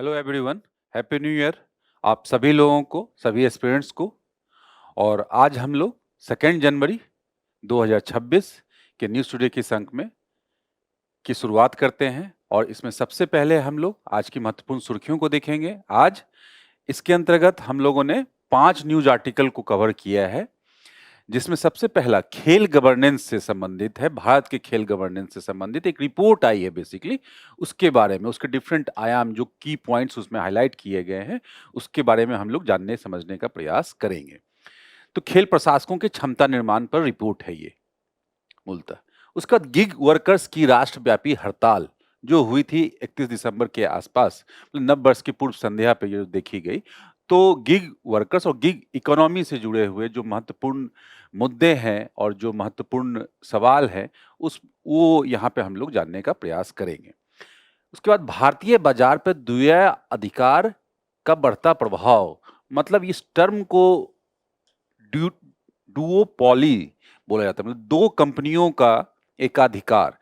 Hello everyone, happy new year आप सभी लोगों को, सभी एस्पिरेंट्स को। और आज हम लोग 2 जनवरी 2026 के न्यूज़ टुडे के अंक में की शुरुआत करते हैं। और इसमें सबसे पहले हम लोग आज की महत्वपूर्ण सुर्खियों को देखेंगे। आज इसके अंतर्गत हम लोगों ने 5 न्यूज़ आर्टिकल को कवर किया है, जिसमें सबसे पहला खेल गवर्नेंस से संबंधित है। भारत के खेल गवर्नेंस से संबंधित एक रिपोर्ट आई है बेसिकली, उसके बारे में, उसके डिफरेंट आयाम, जो की पॉइंट्स उसमें हाईलाइट किए गए हैं, उसके बारे में हम लोग जानने समझने का प्रयास करेंगे। तो खेल प्रशासकों के क्षमता निर्माण पर रिपोर्ट है ये मूलतः। उसका गिग वर्कर्स की राष्ट्रव्यापी हड़ताल जो हुई थी 31 दिसंबर के आसपास, मतलब नव वर्ष की पूर्व संध्या पे जो देखी गई, तो गिग वर्कर्स और गिग इकोनॉमी से जुड़े हुए जो महत्वपूर्ण मुद्दे हैं और जो महत्वपूर्ण सवाल हैं, वो यहाँ पे हम लोग जानने का प्रयास करेंगे। उसके बाद भारतीय बाजार पर द्वैय अधिकार का बढ़ता प्रभाव, मतलब इस टर्म को डुओपॉली बोला जाता है, मतलब दो कंपनियों का एकाधिकार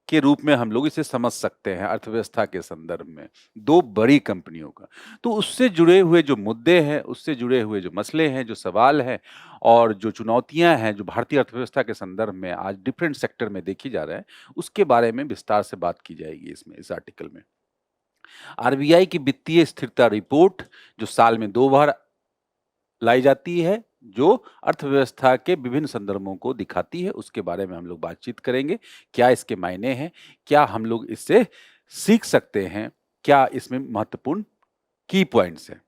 के रूप में हम लोग इसे समझ सकते हैं अर्थव्यवस्था के संदर्भ में, दो बड़ी कंपनियों का। तो उससे जुड़े हुए जो मुद्दे हैं, उससे जुड़े हुए जो मसले हैं, जो सवाल हैं और जो चुनौतियां हैं, जो भारतीय अर्थव्यवस्था के संदर्भ में आज डिफरेंट सेक्टर में देखी जा रहा है, उसके बारे में विस्तार से बात की जाएगी इसमें, इस आर्टिकल में। आरबीआई की वित्तीय स्थिरता रिपोर्ट जो साल में 2 बार लाई जाती है, जो अर्थव्यवस्था के विभिन्न संदर्भों को दिखाती है, उसके बारे में हम लोग बातचीत करेंगे। क्या इसके मायने हैं, क्या हम लोग इससे सीख सकते हैं, क्या इसमें महत्वपूर्ण की पॉइंट्स हैं।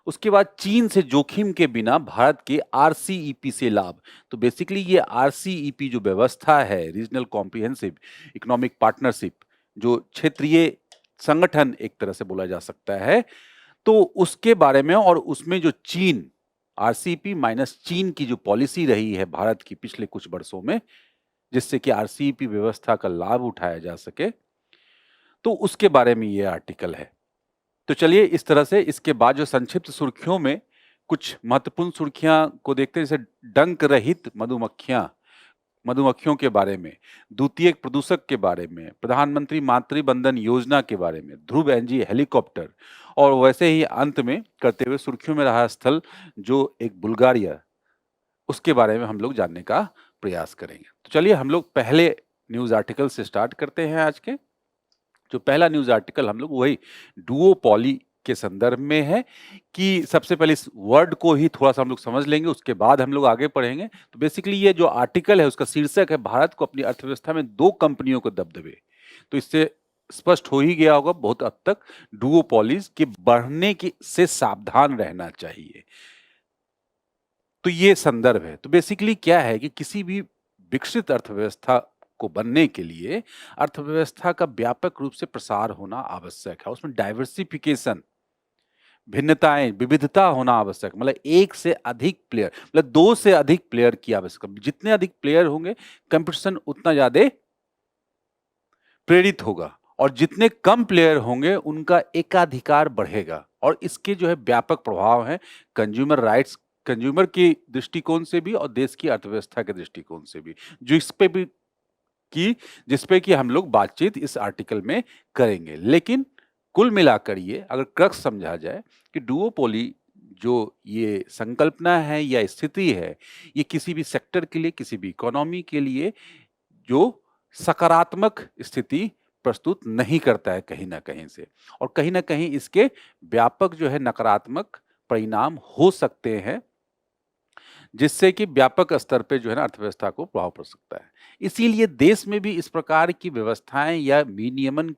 उसके बाद चीन से जोखिम के बिना भारत के आरसीईपी से लाभ। तो बेसिकली ये आरसीईपी जो व्यवस्था है, रीजनल कॉम्प्रिहेंसिव इकोनॉमिक पार्टनरशिप, जो क्षेत्रीय संगठन एक तरह से बोला जा सकता है, तो उसके बारे में, और उसमें जो चीन, आरसीईपी माइनस चीन की जो पॉलिसी रही है भारत की पिछले कुछ वर्षों में, जिससे कि आरसीईपी व्यवस्था का लाभ उठाया जा सके, तो उसके बारे में ये आर्टिकल है। तो चलिए इस तरह से इसके बाद जो संक्षिप्त सुर्खियों में कुछ महत्वपूर्ण सुर्खियां को देखते हैं, जैसे डंक रहित मधुमक्खियों के बारे में, द्वितीयक प्रदूषक के बारे में, प्रधानमंत्री मातृ बंधन योजना के बारे में, ध्रुव एनजी हेलीकॉप्टर, और वैसे ही अंत में करते हुए सुर्खियों में रहा स्थल जो एक बुल्गारिया, उसके बारे में हम लोग जानने का प्रयास करेंगे। तो चलिए हम लोग पहले न्यूज आर्टिकल से स्टार्ट करते हैं। आज के जो पहला न्यूज आर्टिकल हम लोग वही डुओपॉली के संदर्भ में है, कि सबसे पहले इस वर्ड को ही थोड़ा सा हम लोग समझ लेंगे, उसके बाद हम लोग आगे पढ़ेंगे। तो बेसिकली ये जो आर्टिकल है उसका शीर्षक है भारत को अपनी अर्थव्यवस्था में दो कंपनियों को दबदबे। तो इससे स्पष्ट हो ही गया होगा बहुत हद तक, डुओपॉलीज के बढ़ने की से सावधान रहना चाहिए। तो ये संदर्भ है। तो बेसिकली क्या है कि किसी भी विकसित अर्थव्यवस्था को बनने के लिए अर्थव्यवस्था का व्यापक रूप से प्रसार होना आवश्यक है। उसमें डाइवर्सिफिकेशन, भिन्नताएं, विविधता होना आवश्यक, मतलब एक से अधिक प्लेयर, मतलब दो से अधिक प्लेयर की आवश्यकता। जितने अधिक प्लेयर होंगे, कंपटीशन उतना ज्यादा प्रेरित होगा, और जितने कम प्लेयर होंगे उनका एकाधिकार बढ़ेगा। और इसके जो है व्यापक प्रभाव हैं कंज्यूमर राइट्स, कंज्यूमर की दृष्टिकोण से भी और देश की अर्थव्यवस्था के दृष्टिकोण से भी, जो इस पे भी की जिस पे कि हम लोग बातचीत इस आर्टिकल में करेंगे। लेकिन कुल मिलाकर ये अगर क्रक्स समझा जाए कि डुओपोली जो ये संकल्पना है या स्थिति है, ये किसी भी सेक्टर के लिए, किसी भी इकोनॉमी के लिए जो सकारात्मक स्थिति प्रस्तुत नहीं करता है कहीं ना कहीं से, और कहीं ना कहीं इसके व्यापक जो है नकारात्मक परिणाम हो सकते हैं, जिससे कि व्यापक स्तर पे जो है ना अर्थव्यवस्था को प्रभाव पड़ सकता है। इसीलिए देश में भी इस प्रकार की व्यवस्थाएं या विनियमन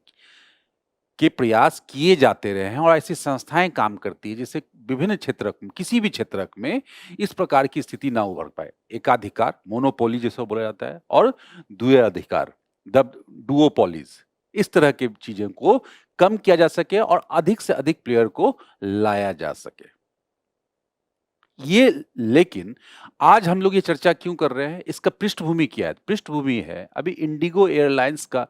के प्रयास किए जाते रहे हैं, और ऐसी संस्थाएं काम करती है जिससे विभिन्न क्षेत्र, किसी भी क्षेत्र में इस प्रकार की स्थिति ना उभर पाए। एकाधिकार, मोनोपोली जिसको बोला जाता है, और द्वैधाधिकार, डुओपोलीज, इस तरह की चीजें को कम किया जा सके और अधिक से अधिक प्लेयर को लाया जा सके। ये लेकिन आज हम लोग ये चर्चा क्यों कर रहे हैं, इसका पृष्ठभूमि क्या है? पृष्ठभूमि है अभी इंडिगो एयरलाइंस का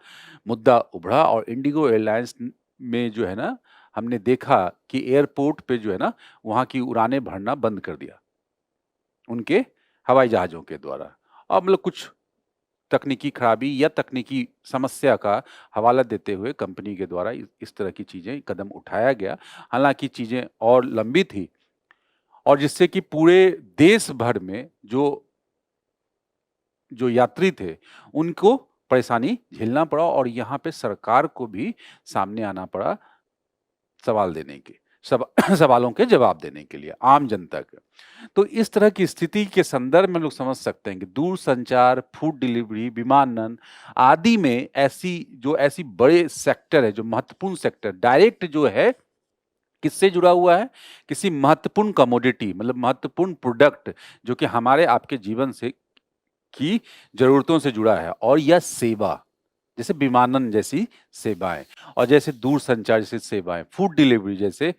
मुद्दा उभरा, और इंडिगो एयरलाइंस में जो है ना, हमने देखा कि एयरपोर्ट पे जो है ना, वहां की उड़ानें भरना बंद कर दिया उनके हवाई जहाजों के द्वारा। अब मतलब कुछ तकनीकी खराबी या तकनीकी समस्या का हवाला देते हुए कंपनी के द्वारा इस तरह की चीज़ें कदम उठाया गया। हालाँकि चीज़ें और लंबी थी और जिससे कि पूरे देश भर में जो जो यात्री थे, उनको परेशानी झेलना पड़ा और यहाँ पे सरकार को भी सामने आना पड़ा सवाल देने के सब सवालों के जवाब देने के लिए आम जनता के। तो इस तरह की स्थिति के संदर्भ में लोग समझ सकते हैं कि दूरसंचार, फूड डिलीवरी, विमानन आदि में ऐसी बड़े सेक्टर है, जो महत्वपूर्ण सेक्टर डायरेक्ट जो है किससे जुड़ा हुआ है? किसी महत्वपूर्ण कमोडिटी मतलब महत्वपूर्ण प्रोडक्ट जो कि हमारे आपके जीवन से की ज़रूरतों से जुड़ा है और यह सेवा, जैसे विमानन जैसी सेवाएँ और जैसे दूरसंचार जैसी सेवाएँ, फूड डिलीवरी जैसे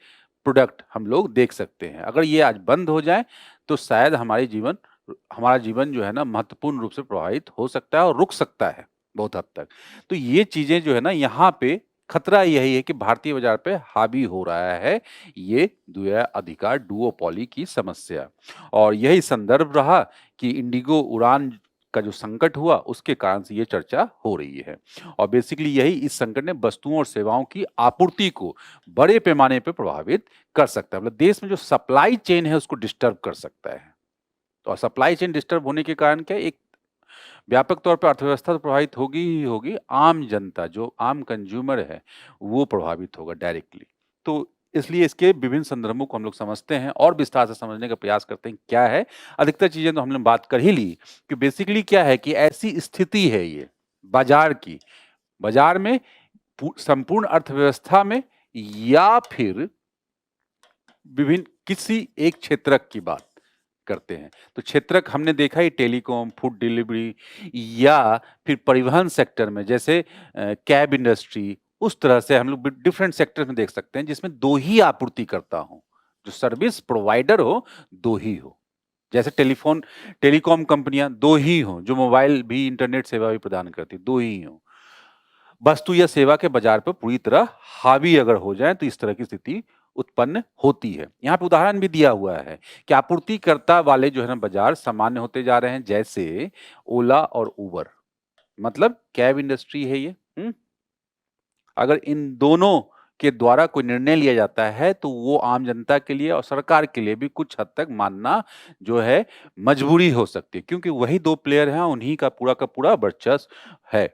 प्रोडक्ट हम लोग देख सकते हैं। अगर ये आज बंद हो जाएँ, तो शायद हमारा जीवन जो है ना महत्वपूर्ण रूप से प्रभावित हो सकता है और रुक सकता है बहुत हद तक। तो ये चीज़ें जो है ना यहाँ पे खतरा यही है कि भारतीय बाज़ार पे हावी हो रहा है ये द्वैध अधिकार डुओपोली की समस्या और यही संदर्भ रहा कि इंडिगो उड़ान का जो संकट हुआ उसके कारण से ये चर्चा हो रही है और बेसिकली यही इस संकट ने वस्तुओं और सेवाओं की आपूर्ति को बड़े पैमाने पे प्रभावित कर सकता है मतलब देश में जो सप्लाई चेन है उसको डिस्टर्ब कर सकता है। तो सप्लाई चेन डिस्टर्ब होने के कारण क्या है? एक व्यापक तौर पे अर्थव्यवस्था तो प्रभावित होगी ही होगी, आम जनता जो आम कंज्यूमर है वो प्रभावित होगा डायरेक्टली। तो इसलिए इसके विभिन्न संदर्भों को हम लोग समझते हैं और विस्तार से समझने का प्रयास करते हैं क्या है। अधिकतर चीज़ें तो हमने बात कर ही ली कि बेसिकली क्या है कि ऐसी स्थिति है ये बाजार की, बाजार में संपूर्ण अर्थव्यवस्था में या फिर विभिन्न किसी एक क्षेत्रक की बात करते हैं। तो क्षेत्रक हमने देखा ही टेलीकॉम, फूड डिलीवरी या फिर परिवहन सेक्टर में जैसे कैब इंडस्ट्री, उस तरह से हम लोग डिफरेंट सेक्टर में देख सकते हैं जिसमें 2 ही आपूर्तिकर्ता हों, जो सर्विस प्रोवाइडर हो 2 ही हो। जैसे टेलीकॉम कंपनियां 2 ही हों, जो मोबाइल भी इंटरनेट सेवा भी प्रदान करती, 2 ही हों। वस्तु या सेवा के बाजार पर पूरी तरह हावी अगर हो जाए तो इस तरह की स्थिति उत्पन्न होती है। यहाँ पे उदाहरण भी दिया हुआ है कि आपूर्तिकर्ता वाले जो है ना बाजार सामान्य होते जा रहे हैं जैसे ओला और उबर, मतलब कैब इंडस्ट्री है ये। अगर इन दोनों के द्वारा कोई निर्णय लिया जाता है तो वो आम जनता के लिए और सरकार के लिए भी कुछ हद तक मानना जो है मजबूरी हो सकती है क्योंकि वही 2 प्लेयर हैं, उन्हीं का पूरा वर्चस्व है।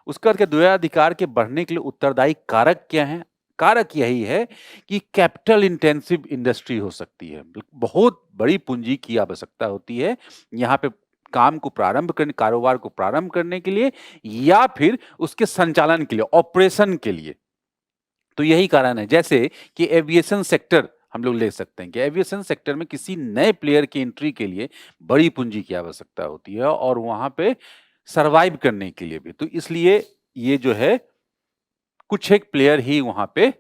उसका अर्थ क्या द्वैधाधिकार के बढ़ने के लिए उत्तरदायी कारक क्या हैं? कारक यही है कि कैपिटल इंटेंसिव इंडस्ट्री हो सकती है। बहुत बड़ी पूंजी की आवश्यकता होती है यहाँ पे कारोबार को प्रारंभ करने के लिए या फिर उसके संचालन के लिए, ऑपरेशन के लिए। तो यही कारण है जैसे कि एविएशन सेक्टर हम लोग ले सकते हैं कि एविएशन सेक्टर में किसी नए प्लेयर की एंट्री के लिए बड़ी पूंजी की आवश्यकता होती है और वहां पे सरवाइव करने के लिए भी। तो इसलिए ये जो है कुछ एक प्लेयर ही वहां पे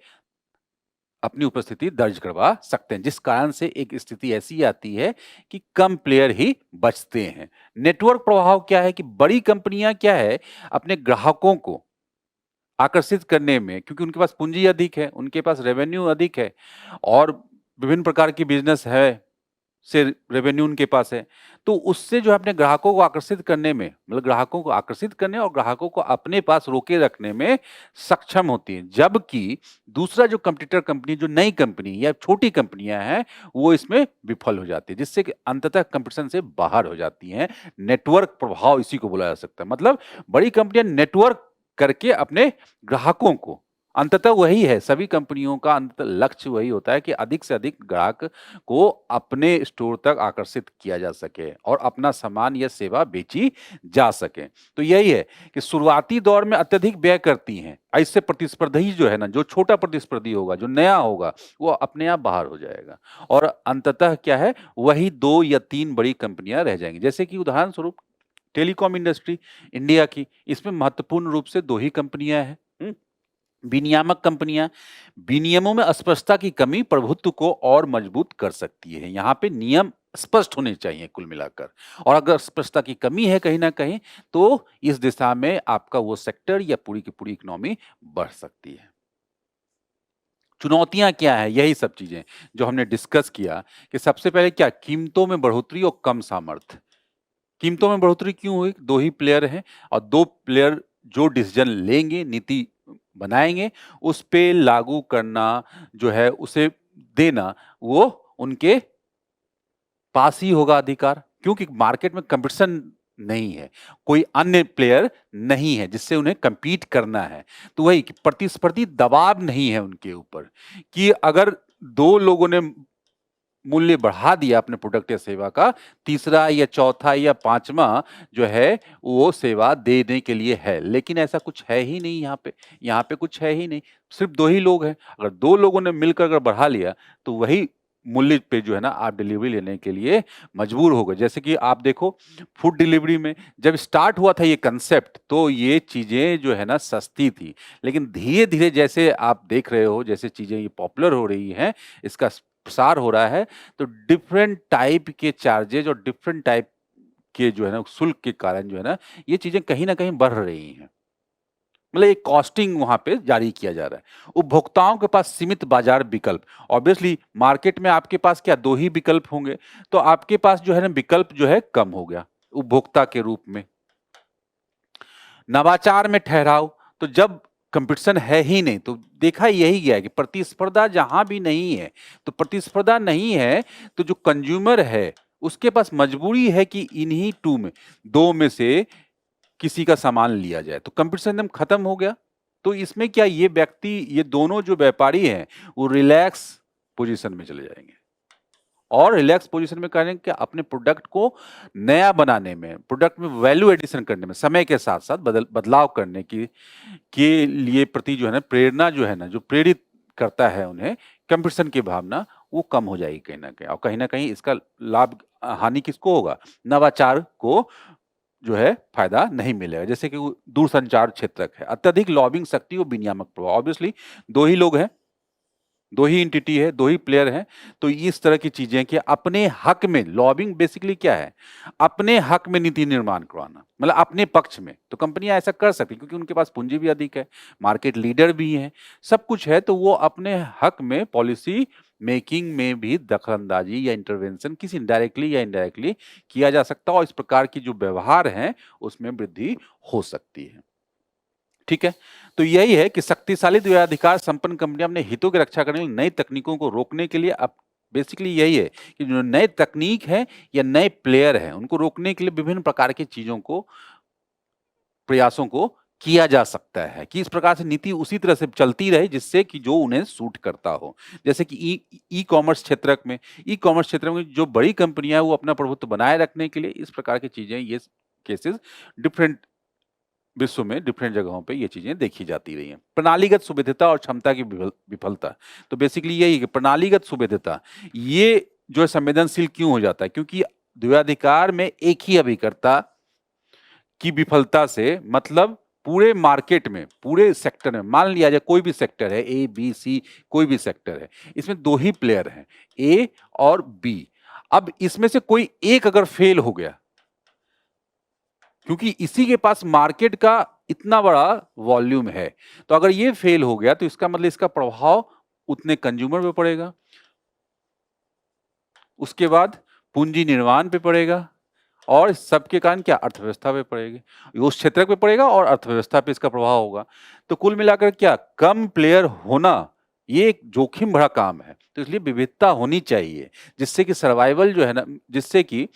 अपनी उपस्थिति दर्ज करवा सकते हैं जिस कारण से एक स्थिति ऐसी आती है कि कम प्लेयर ही बचते हैं। नेटवर्क प्रभाव क्या है कि बड़ी कंपनियां क्या है अपने ग्राहकों को आकर्षित करने में क्योंकि उनके पास पूंजी अधिक है, उनके पास रेवेन्यू अधिक है और विभिन्न प्रकार की बिजनेस है से रेवेन्यू उनके पास है। तो उससे जो है अपने ग्राहकों को आकर्षित करने में मतलब ग्राहकों को आकर्षित करने और ग्राहकों को अपने पास रोके रखने में सक्षम होती है। जबकि दूसरा जो कॉम्पिटिटर कंपनी जो नई कंपनी या छोटी कंपनियां हैं वो इसमें विफल हो जाती है जिससे कि अंततः कंपटीशन से बाहर हो जाती हैं। नेटवर्क प्रभाव इसी को बोला जा सकता है। मतलब बड़ी कंपनियां नेटवर्क करके अपने ग्राहकों को अंततः वही है सभी कंपनियों का अंततः लक्ष्य वही होता है कि अधिक से अधिक ग्राहक को अपने स्टोर तक आकर्षित किया जा सके और अपना सामान या सेवा बेची जा सके। तो यही है कि शुरुआती दौर में अत्यधिक व्यय करती हैं, ऐसे प्रतिस्पर्धी जो है ना जो छोटा प्रतिस्पर्धी होगा जो नया होगा वो अपने आप बाहर हो जाएगा और अंततः क्या है वही 2 या 3 बड़ी कंपनियां रह जाएंगी। जैसे कि उदाहरण स्वरूप टेलीकॉम इंडस्ट्री इंडिया की, इसमें महत्वपूर्ण रूप से 2 ही कंपनियां हैं। विनियामक कंपनियां, विनियमों में अस्पष्टता की कमी प्रभुत्व को और मजबूत कर सकती है। यहाँ पे नियम स्पष्ट होने चाहिए कुल मिलाकर और अगर स्पष्टता की कमी है कहीं ना कहीं तो इस दिशा में आपका वो सेक्टर या पूरी की पूरी इकोनॉमी बढ़ सकती है। चुनौतियां क्या है? यही सब चीजें जो हमने डिस्कस किया कि सबसे पहले क्या कीमतों में बढ़ोतरी और कम सामर्थ्य, कीमतों में बढ़ोतरी क्यों हुई? 2 ही प्लेयर हैं और 2 प्लेयर जो डिसीजन लेंगे, नीति बनाएँगे, उस पे लागू करना जो है, उसे देना, वो उनके पास ही होगा अधिकार, क्योंकि मार्केट में कंपटीशन नहीं है, कोई अन्य प्लेयर नहीं है जिससे उन्हें कम्पीट करना है। तो वही कि प्रतिस्पर्धी दबाव नहीं है उनके ऊपर कि अगर 2 लोगों ने मूल्य बढ़ा दिया अपने प्रोडक्ट या सेवा का, तीसरा या चौथा या पाँचवाँ जो है वो सेवा देने के लिए है। लेकिन ऐसा कुछ है ही नहीं यहाँ पे कुछ है ही नहीं, सिर्फ़ 2 ही लोग हैं। अगर 2 लोगों ने मिलकर अगर बढ़ा लिया, तो वही मूल्य पे जो है ना आप डिलीवरी लेने के लिए मजबूर हो गए। जैसे कि आप देखो फूड डिलीवरी में जब स्टार्ट हुआ था ये कांसेप्ट, तो ये चीज़ें जो है ना सस्ती थी। लेकिन धीरे-धीरे जैसे आप देख रहे हो, जैसे चीज़ें ये पॉपुलर हो रही हैं, इसका प्रसार हो रहा है, तो डिफरेंट टाइप के चार्जेज़ और डिफरेंट टाइप के जो है ना शुल्क के कारण जो है ना, ये चीज़ें कहीं न कहीं बढ़ रही हैं। मतलब एक कॉस्टिंग वहाँ पे जारी किया जा रहा है। उपभोक्ताओं के पास सीमित बाज़ार विकल्प, ऑब्वियसली मार्केट में आपके पास क्या 2 ही विकल्प होंगे, तो आपके पास जो है ना विकल्प जो है कम हो गया, उपभोक्ता के रूप में। नवाचार में ठहराव, तो जब कंपटीशन है ही नहीं, तो देखा यही गया है कि प्रतिस्पर्धा जहाँ भी नहीं है, तो प्रतिस्पर्धा नहीं है, तो जो कंज्यूमर है, उसके पास मजबूरी है कि इन्हीं 2 में से किसी का सामान लिया जाए, तो कंपटीशन एकदम खत्म हो गया। तो इसमें क्या ये व्यक्ति, ये दोनों जो व्यापारी हैं, वो रिलैक्स पोज़ीशन में चले जाएँगे। और रिलैक्स पोजीशन में करें कि अपने प्रोडक्ट को नया बनाने में, प्रोडक्ट में वैल्यू एडिशन करने में, समय के साथ-साथ बदलाव करने की के लिए प्रति जो है ना प्रेरणा जो है ना, जो प्रेरित करता है उन्हें, कंपटीशन की भावना, वो कम हो जाएगी कहीं न कहीं और कहीं न कहीं इसका लाभ हानि किसको होगा? नवाचार को जो है फ़ायदा नहीं मिलेगा। जैसे कि वो दूरसंचार क्षेत्रक है, अत्यधिक लॉबिंग शक्ति और विनियामक प्रभाव, ऑब्वियसली 2 ही लोग हैं, 2 ही एंटिटी है, 2 ही प्लेयर हैं, तो इस तरह की चीज़ें कि अपने हक में लॉबिंग बेसिकली क्या है? अपने हक में नीति निर्माण करवाना, मतलब अपने पक्ष में। तो कंपनियाँ ऐसा कर सकती हैं क्योंकि उनके पास पूँजी भी अधिक है, मार्केट लीडर भी हैं, सब कुछ है, तो वो अपने हक में पॉलिसी मेकिंग में भी दखल-अंदाज़ी या इंटरवेंशन किसी डायरेक्टली या इनडायरेक्टली किया जा सकता है और इस प्रकार की जो व्यवहार हैं, उसमें वृद्धि हो सकती है। ठीक है? तो यही है कि शक्तिशाली द्वैधाधिकार संपन्न कंपनियाँ अपने हितों की रक्षा करने के लिए नई तकनीकों को रोकने के लिए अब बेसिकली यही है कि जो नए तकनीक है या नए प्लेयर हैं, उनको रोकने के लिए विभिन्न प्रकार की चीज़ों को, प्रयासों को किया जा सकता है कि इस प्रकार से नीति उसी तरह से चलती रहे जिससे कि जो उन्हें सूट करता हो। जैसे कि ई-कॉमर्स क्षेत्र में जो बड़ी कंपनियाँ हैं, वो अपना प्रभुत्व बनाए रखने के लिए इस प्रकार की चीज़ें, ये केसेज़ डिफरेंट विश्व में डिफरेंट जगहों पे ये चीज़ें देखी जाती रही हैं। प्रणालीगत सुविधता और क्षमता की विफलता। तो बेसिकली यही है कि प्रणालीगत सुविधता, ये जो है संवेदनशील क्यों हो जाता है? क्योंकि द्वैधाधिकार में एक ही अभिकर्ता की विफलता से मतलब पूरे मार्केट में, पूरे सेक्टर में, मान लिया जाए कोई भी सेक्टर है, ए, बी, सी, कोई भी सेक्टर है, इसमें 2 ही प्लेयर हैं, ए और बी। अब इसमें से कोई एक अगर फेल हो गया, क्योंकि इसी के पास मार्केट का इतना बड़ा वॉल्यूम है, तो अगर ये फेल हो गया तो इसका मतलब इसका प्रभाव उतने कंज्यूमर पे पड़ेगा, उसके बाद पूंजी निर्माण पे पड़ेगा और सबके कारण क्या अर्थव्यवस्था पे पड़ेगी, उस क्षेत्र पे पड़ेगा और अर्थव्यवस्था पे इसका प्रभाव होगा। तो कुल मिलाकर क्या कम प्लेयर होना ये एक जोखिम भरा काम है, तो इसलिए विविधता होनी चाहिए जिससे कि सर्वाइवल जो है ना, जिससे कि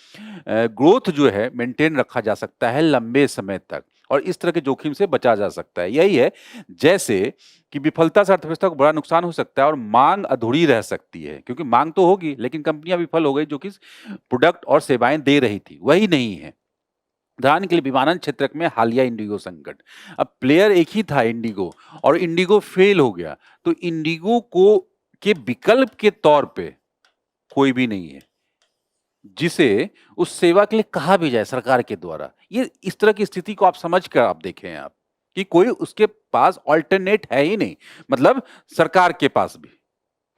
ग्रोथ जो है मेंटेन रखा जा सकता है लंबे समय तक और इस तरह के जोखिम से बचा जा सकता है। यही है, जैसे कि विफलता से अर्थव्यवस्था को बड़ा नुकसान हो सकता है और मांग अधूरी रह सकती है, क्योंकि मांग तो होगी लेकिन कंपनियां विफल हो गई जो कि प्रोडक्ट और सेवाएं दे रही थी वही नहीं है। उदाहरण के लिए विमानन क्षेत्र में हालिया इंडिगो संकट, अब प्लेयर एक ही था इंडिगो और इंडिगो फेल हो गया, तो इंडिगो को के विकल्प के तौर पे कोई भी नहीं है जिसे उस सेवा के लिए कहा भी जाए सरकार के द्वारा। ये इस तरह की स्थिति को आप समझ कर आप देखें आप कि कोई उसके पास अल्टरनेट है ही नहीं, मतलब सरकार के पास भी,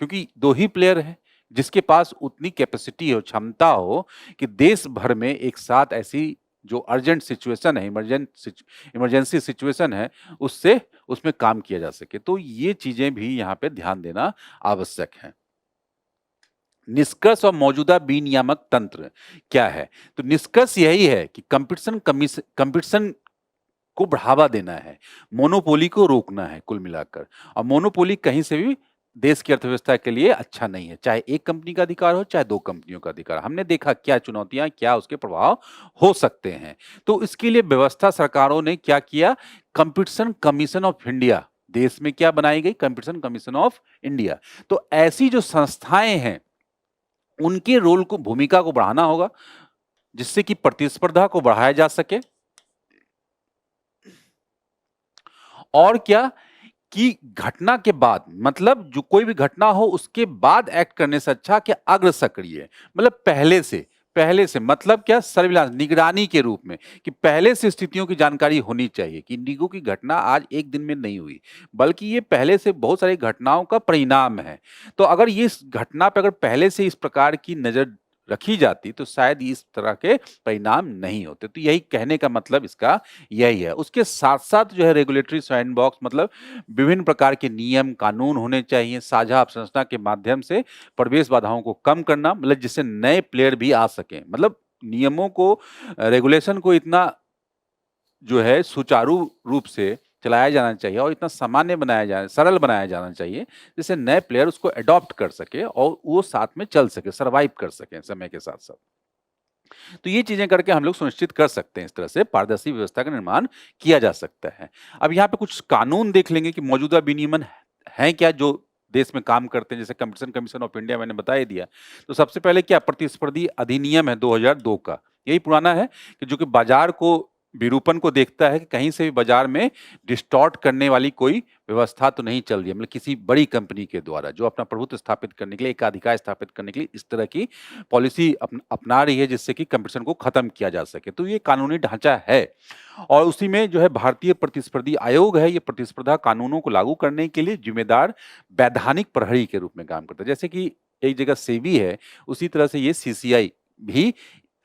क्योंकि 2 ही प्लेयर हैं जिसके पास उतनी कैपेसिटी हो, क्षमता हो कि देश भर में एक साथ ऐसी जो अर्जेंट सिचुएशन है, इमरजेंसी सिचुएशन है, उससे उसमें काम किया जा सके। तो ये चीज़ें भी यहाँ पे ध्यान देना आवश्यक है। निष्कर्ष और मौजूदा विनियामक तंत्र क्या है? तो निष्कर्ष यही है कि कंपटीशन को बढ़ावा देना है, मोनोपोली को रोकना है कुल मिलाकर। और मोनोपोली कहीं से भी देश की अर्थव्यवस्था के लिए अच्छा नहीं है, चाहे एक कंपनी का अधिकार हो, चाहे दो कंपनियों का अधिकार। हमने देखा क्या चुनौतियां, क्या उसके प्रभाव हो सकते हैं। तो इसके लिए व्यवस्था सरकारों ने क्या किया? कंपटीशन कमीशन ऑफ इंडिया देश में क्या बनाई गई? Competition commission of India. तो ऐसी जो संस्थाएं हैं उनके रोल को, भूमिका को बढ़ाना होगा, जिससे कि प्रतिस्पर्धा को बढ़ाया जा सके। और क्या कि घटना के बाद, मतलब जो कोई भी घटना हो उसके बाद एक्ट करने से अच्छा कि अग्र सक्रिय, मतलब पहले से मतलब क्या? सर्विलांस, निगरानी के रूप में, कि पहले से स्थितियों की जानकारी होनी चाहिए कि इंडिगो की घटना आज एक दिन में नहीं हुई, बल्कि ये पहले से बहुत सारी घटनाओं का परिणाम है। तो अगर ये इस घटना पर अगर पहले से इस प्रकार की नजर रखी जाती तो शायद इस तरह के परिणाम नहीं होते। तो यही कहने का मतलब इसका यही है। उसके साथ साथ जो है रेगुलेटरी सैंडबॉक्स, मतलब विभिन्न प्रकार के नियम कानून होने चाहिए, साझा अवसंरचना के माध्यम से प्रवेश बाधाओं को कम करना, मतलब जिससे नए प्लेयर भी आ सकें। मतलब नियमों को, रेगुलेशन को इतना जो है सुचारू रूप से चलाया जाना चाहिए और इतना सामान्य बनाया जाए, सरल बनाया जाना चाहिए, जिससे नए प्लेयर उसको अडॉप्ट कर सके और वो साथ में चल सके, सर्वाइव कर सके समय के साथ साथ। तो ये चीजें करके हम लोग सुनिश्चित कर सकते हैं, इस तरह से पारदर्शी व्यवस्था का निर्माण किया जा सकता है। अब यहाँ पे कुछ कानून देख लेंगे कि मौजूदा विनियमन है क्या जो देश में काम करते हैं, जैसे कंपटीशन कमीशन ऑफ इंडिया मैंने बता ही दिया। तो सबसे पहले क्या, प्रतिस्पर्धी अधिनियम है 2002 का, यही पुराना है, कि जो कि बाजार को, विरूपण को देखता है कि कहीं से भी बाजार में डिस्टॉर्ट करने वाली कोई व्यवस्था तो नहीं चल रही है, मतलब किसी बड़ी कंपनी के द्वारा जो अपना प्रभुत्व स्थापित करने के लिए, एकाधिकार स्थापित करने के लिए इस तरह की पॉलिसी अपना रही है, जिससे कि कंपटीशन को खत्म किया जा सके। तो ये कानूनी ढांचा है। और उसी में जो है भारतीय प्रतिस्पर्धी आयोग है, ये प्रतिस्पर्धा कानूनों को लागू करने के लिए जिम्मेदार वैधानिक प्रहरी के रूप में काम करता है। जैसे कि एक जगह सेबी है, उसी तरह से ये सीसीआई भी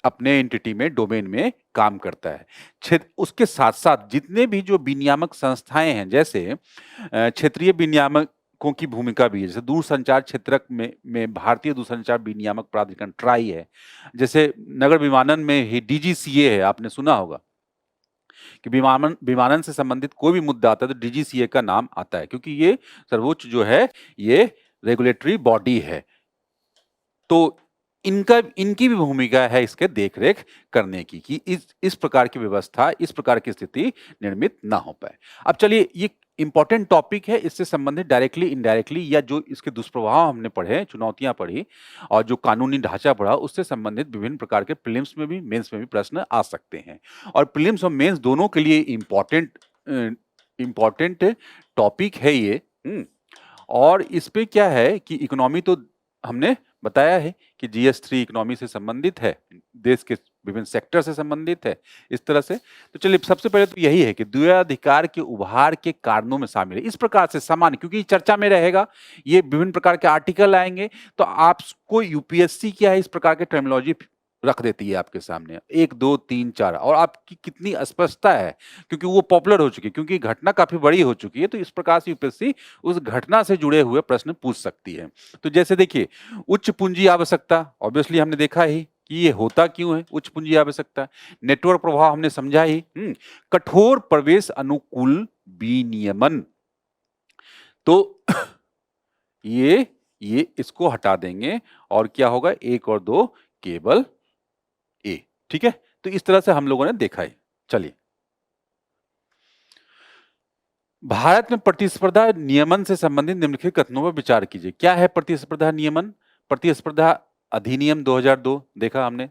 अपने एंटिटी में, डोमेन में काम करता है। उसके साथ साथ जितने भी जो विनियामक संस्थाएं हैं, जैसे क्षेत्रीय विनियामकों की भूमिका भी है, जैसे दूरसंचार क्षेत्र में भारतीय दूरसंचार विनियामक प्राधिकरण ट्राई है, जैसे नगर विमानन में ही डीजीसीए है, आपने सुना होगा कि विमानन से संबंधित कोई भी मुद्दा आता है तो डीजीसीए का नाम आता है, क्योंकि ये सर्वोच्च जो है ये रेगुलेटरी बॉडी है। तो इनकी भी भूमिका है इसके देखरेख करने की, कि इस प्रकार की व्यवस्था, इस प्रकार की स्थिति निर्मित ना हो पाए। अब चलिए, ये इंपॉर्टेंट टॉपिक है, इससे संबंधित डायरेक्टली इनडायरेक्टली या जो इसके दुष्प्रभाव हमने पढ़े, चुनौतियां पढ़ी और जो कानूनी ढांचा पढ़ा, उससे संबंधित विभिन्न प्रकार के प्रीलिम्स में भी, मेंस में भी प्रश्न आ सकते हैं। और प्रीलिम्स और मेंस दोनों के लिए इंपॉर्टेंट टॉपिक है ये। और इस पे क्या है कि इकोनॉमी तो हमने बताया है कि जीएस3 इकोनॉमी से संबंधित है, देश के विभिन्न सेक्टर से संबंधित है, इस तरह से। तो चलिए, सबसे पहले तो यही है कि द्वैधाधिकार के उभार के कारणों में शामिल है, इस प्रकार से सामान्य, क्योंकि चर्चा में रहेगा, ये विभिन्न प्रकार के आर्टिकल आएंगे, तो आपको यूपीएससी क्या है इस प्रकार के टर्मिनोलॉजी रख देती है आपके सामने 1 2 3 4, और आपकी कितनी अस्पष्टता है, क्योंकि वो पॉपुलर हो चुकी है, क्योंकि घटना काफी बड़ी हो चुकी है। तो इस प्रकार से यूपीएससी उस घटना से जुड़े हुए प्रश्न पूछ सकती है। तो जैसे देखिए, उच्च पूंजी आवश्यकता, ऑब्वियसली हमने देखा ही कि ये होता क्यों है उच्च पूंजी आवश्यकता। नेटवर्क प्रभाव हमने समझा ही। कठोर प्रवेश अनुकूल विनियमन, तो ये इसको हटा देंगे और क्या होगा, 1 और 2 केवल ए। ठीक है, तो इस तरह से हम लोगों ने देखा है। चलिए, भारत में प्रतिस्पर्धा नियमन से संबंधित निम्नलिखित कथनों पर विचार कीजिए। क्या है प्रतिस्पर्धा नियमन? प्रतिस्पर्धा अधिनियम 2002 देखा हमने,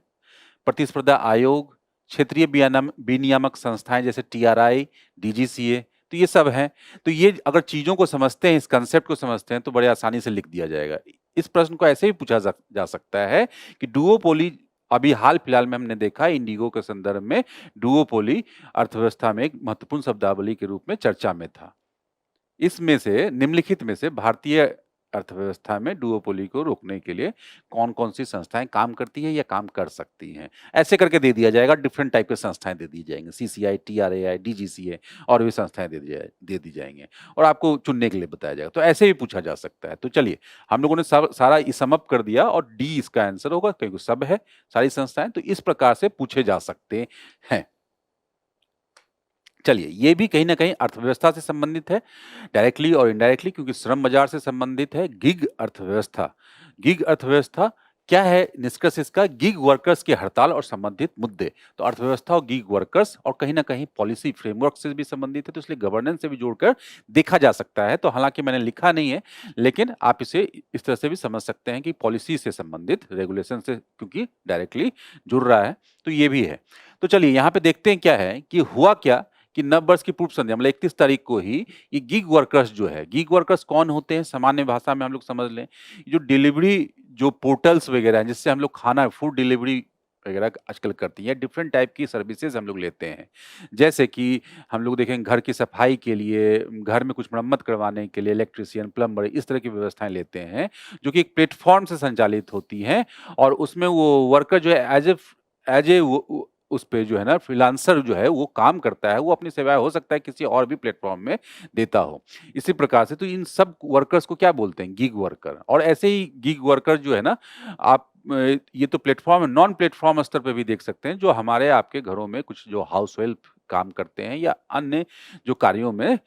प्रतिस्पर्धा आयोग, क्षेत्रीय विनियामक संस्थाएं जैसे टीआरआई, डीजीसीए, तो ये सब हैं। तो ये अगर चीजों को समझते हैं, इस कंसेप्ट को समझते हैं, तो बड़े आसानी से लिख दिया जाएगा। इस प्रश्न को ऐसे भी पूछा जा सकता है कि डुओपोली, अभी हाल फिलहाल में हमने देखा इंडिगो के संदर्भ में, डुओपोली अर्थव्यवस्था में एक महत्वपूर्ण शब्दावली के रूप में चर्चा में था। इसमें से, निम्नलिखित में से भारतीय अर्थव्यवस्था में डुओपोली को रोकने के लिए कौन-कौन सी संस्थाएँ काम करती है या काम कर सकती हैं। ऐसे करके दे दिया जाएगा, डिफरेंट टाइप के संस्थाएँ दे दी जाएँगी, सीसीआई, टीआरएआई, डीजीसीए और भी संस्थाएँ दे दी जाएँगी और आपको चुनने के लिए बताया जाएगा। तो ऐसे भी पूछा जा सकता है। तो चलिए, हम लोगों ने सब सारा सम अप कर दिया और डी इसका आंसर होगा क्योंकि सब है, सारी संस्थाएँ, तो इस प्रकार से पूछे जा सकते हैं। चलिए, ये भी कहीं न कहीं अर्थव्यवस्था से संबंधित है, डायरेक्टली और इनडायरेक्टली, क्योंकि श्रम बाज़ार से संबंधित है। गिग अर्थव्यवस्था, गिग अर्थव्यवस्था क्या है निष्कर्ष इसका? गिग वर्कर्स की हड़ताल और संबंधित मुद्दे। तो अर्थव्यवस्था और गिग वर्कर्स और कहीं न कहीं पॉलिसी फ्रेमवर्क से भी संबंधित है, तो इसलिए गवर्नेंस से भी जोड़कर देखा जा सकता है। तो हालाँकि मैंने लिखा नहीं है, लेकिन आप इसे इस तरह से भी समझ सकते हैं कि पॉलिसी से संबंधित, रेगुलेशन से क्योंकि डायरेक्टली जुड़ रहा है, तो ये भी है। तो चलिए, यहाँ पे देखते हैं क्या है कि हुआ क्या कि नववर्ष की पूर्व संध्या मतलब 31 तारीख को ही ये गिग वर्कर्स जो है, गिग वर्कर्स कौन होते हैं? सामान्य भाषा में हम लोग समझ लें, जो डिलीवरी जो पोर्टल्स वगैरह हैं, जिससे हम लोग खाना फूड डिलीवरी वगैरह आजकल करती हैं, डिफरेंट टाइप की सर्विसेज हम लोग लेते हैं। जैसे कि हम लोग देखें घर की सफाई के लिए, घर में कुछ मरम्मत करवाने के लिए इलेक्ट्रीशियन, प्लम्बर इस तरह की व्यवस्थाएँ लेते हैं, जो कि एक प्लेटफ़ॉर्म से संचालित होती हैं और उसमें वो वर्कर जो है एज़ ए वो उस पे जो है ना फ्रीलांसर जो है वो काम करता है, वो अपनी सेवाएँ हो सकता है किसी और भी प्लेटफ़ॉर्म में देता हो। इसी प्रकार से तो इन सब वर्कर्स को क्या बोलते हैं? Gig worker. और ऐसे ही गिग वर्कर जो है ना आप ये तो प्लेटफ़ॉर्म नॉन प्लेटफ़ॉर्म स्तर पे भी देख सकते हैं, जो हमारे आपके घरों में कुछ जो हाउस हेल्प काम करते हैं या अन्य जो कार्यों में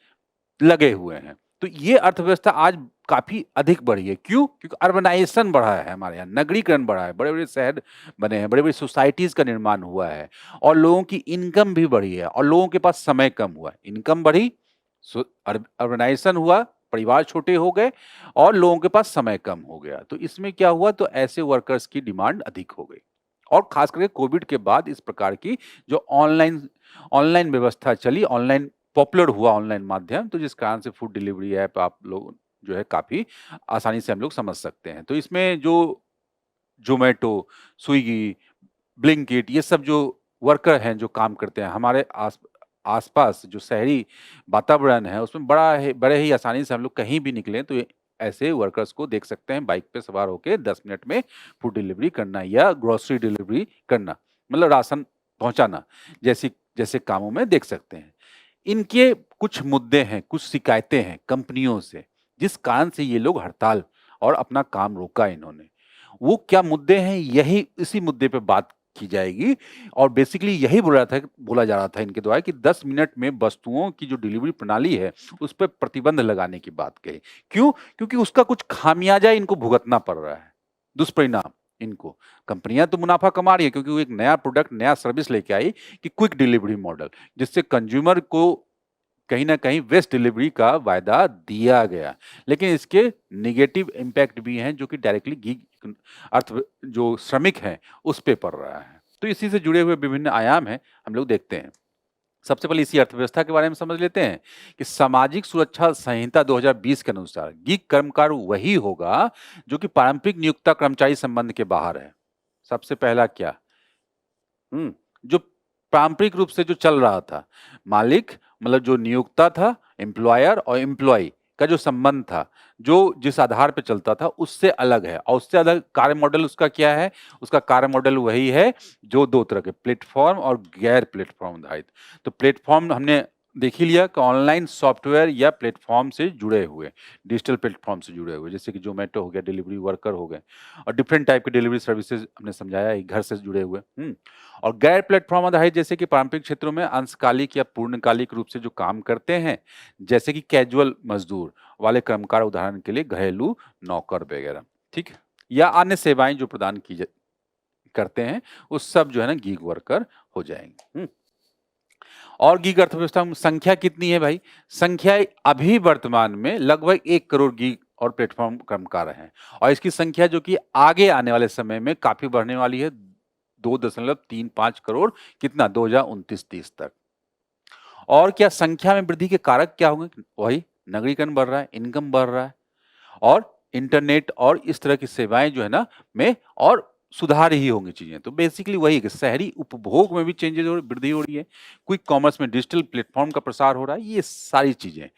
लगे हुए हैं। तो ये अर्थव्यवस्था आज काफ़ी अधिक बढ़ी है। क्यों? क्योंकि अर्बनाइज़ेशन बढ़ा है हमारे यहाँ, नगरीकरण बढ़ा है, बड़े-बड़े शहर बने हैं, बड़ी-बड़ी सोसाइटीज़ का निर्माण हुआ है और लोगों की इनकम भी बढ़ी है और लोगों के पास समय कम हुआ है। इनकम बढ़ी, अर्बनाइज़ेशन हुआ, परिवार छोटे हो गए और लोगों के पास समय कम हो गया। तो इसमें क्या हुआ? तो ऐसे वर्कर्स की डिमांड अधिक हो गई और ख़ास करके कोविड के बाद इस प्रकार की जो ऑनलाइन ऑनलाइन व्यवस्था चली, ऑनलाइन पॉपुलर हुआ ऑनलाइन माध्यम, तो जिस कारण से फूड डिलीवरी ऐप आप लोग जो है काफ़ी आसानी से हम लोग समझ सकते हैं। तो इसमें जो ज़ोमैटो, स्विगी, ब्लिंकिट ये सब जो वर्कर हैं जो काम करते हैं, हमारे आस-पास जो शहरी वातावरण है उसमें बड़े ही आसानी से हम लोग कहीं भी निकलें तो ऐसे वर्कर्स को देख सकते हैं बाइक पे सवार होके 10 मिनट में फूड डिलीवरी करना या ग्रोसरी डिलीवरी करना, मतलब राशन पहुँचाना, जैसे कामों में देख सकते हैं। इनके कुछ मुद्दे हैं, कुछ शिकायतें हैं कंपनियों से, जिस कारण से ये लोग हड़ताल और अपना काम रोका इन्होंने। वो क्या मुद्दे हैं, यही इसी मुद्दे पे बात की जाएगी और बेसिकली यही बोला जा रहा था इनके द्वारा कि 10 मिनट में वस्तुओं की जो डिलीवरी प्रणाली है, उस पे प्रतिबंध लगाने की बात कही। क्यों? क्योंकि उसका कुछ खामियाजा इनको भुगतना पड़ रहा है, दुष्परिणाम इनको। कंपनियाँ तो मुनाफ़ा कमा रही है क्योंकि वो एक नया प्रोडक्ट, नया सर्विस लेके आई कि क्विक डिलीवरी मॉडल, जिससे कंज्यूमर को कहीं न कहीं बेस्ट डिलीवरी का वायदा दिया गया। लेकिन इसके नेगेटिव इम्पैक्ट भी हैं जो कि डायरेक्टली गिग अर्थ जो श्रमिक हैं, उस पे पड़ रहा है। तो इसी से जुड़े हुए विभिन्न आयाम हैं, हम लोग देखते हैं। सबसे पहले इसी अर्थव्यवस्था के बारे में समझ लेते हैं कि सामाजिक सुरक्षा संहिता 2020 के अनुसार गिग कर्मकार वही होगा जो कि पारंपरिक नियोक्ता कर्मचारी संबंध के बाहर है। सबसे पहला क्या? जो पारंपरिक रूप से जो चल रहा था, मालिक मतलब जो नियोक्ता था, एम्प्लॉयर और एम्प्लॉयी का जो संबंध था, जो जिस आधार पे चलता था, उससे अलग है और उससे अलग कार्य मॉडल उसका क्या है? उसका कार्य मॉडल वही है, जो 2 तरह के प्लेटफ़ॉर्म और गैर प्लेटफ़ॉर्म आधारित। तो प्लेटफ़ॉर्म हमने देख ही लिया कि ऑनलाइन सॉफ्टवेयर या प्लेटफ़ॉर्म से जुड़े हुए, डिजिटल प्लेटफ़ॉर्म से जुड़े हुए, जैसे कि ज़ोमैटो हो गया, डिलीवरी वर्कर हो गए और डिफरेंट टाइप के डिलीवरी सर्विसेज़ हमने समझाया ही, घर से जुड़े हुए। और गैर प्लेटफ़ॉर्म आधारित जैसे कि पारंपरिक क्षेत्रों में अंशकालिक या पूर्णकालिक रूप से जो काम करते हैं, जैसे कि कैजुअल मज़दूर वाले कर्मकार उदाहरण के लिए घरेलू नौकर वगैरह, ठीक है? या अन्य सेवाएँ जो प्रदान करते हैं, वो सब जो है ना गिग वर्कर हो जाएँगे। और गिग अर्थव्यवस्था में संख्या कितनी है भाई? संख्या अभी वर्तमान में लगभग 1 करोड़ गिग और प्लेटफ़ॉर्म कर्मकार हैं और इसकी संख्या जो कि आगे आने वाले समय में काफ़ी बढ़ने वाली है, 2.35 करोड़ कितना 2029-30 तक। और क्या संख्या में वृद्धि के कारक क्या होंगे? वही नगरीकरण बढ़ रहा है, इनकम बढ़ रहा है और इंटरनेट और इस तरह की सेवाएँ जो है ना में और सुधार ही होंगी चीजें। तो बेसिकली वही है कि शहरी उपभोग में भी चेंजेस हो वृद्धि हो रही है, क्विक कॉमर्स में डिजिटल प्लेटफॉर्म का प्रसार हो रहा है, ये सारी चीजें।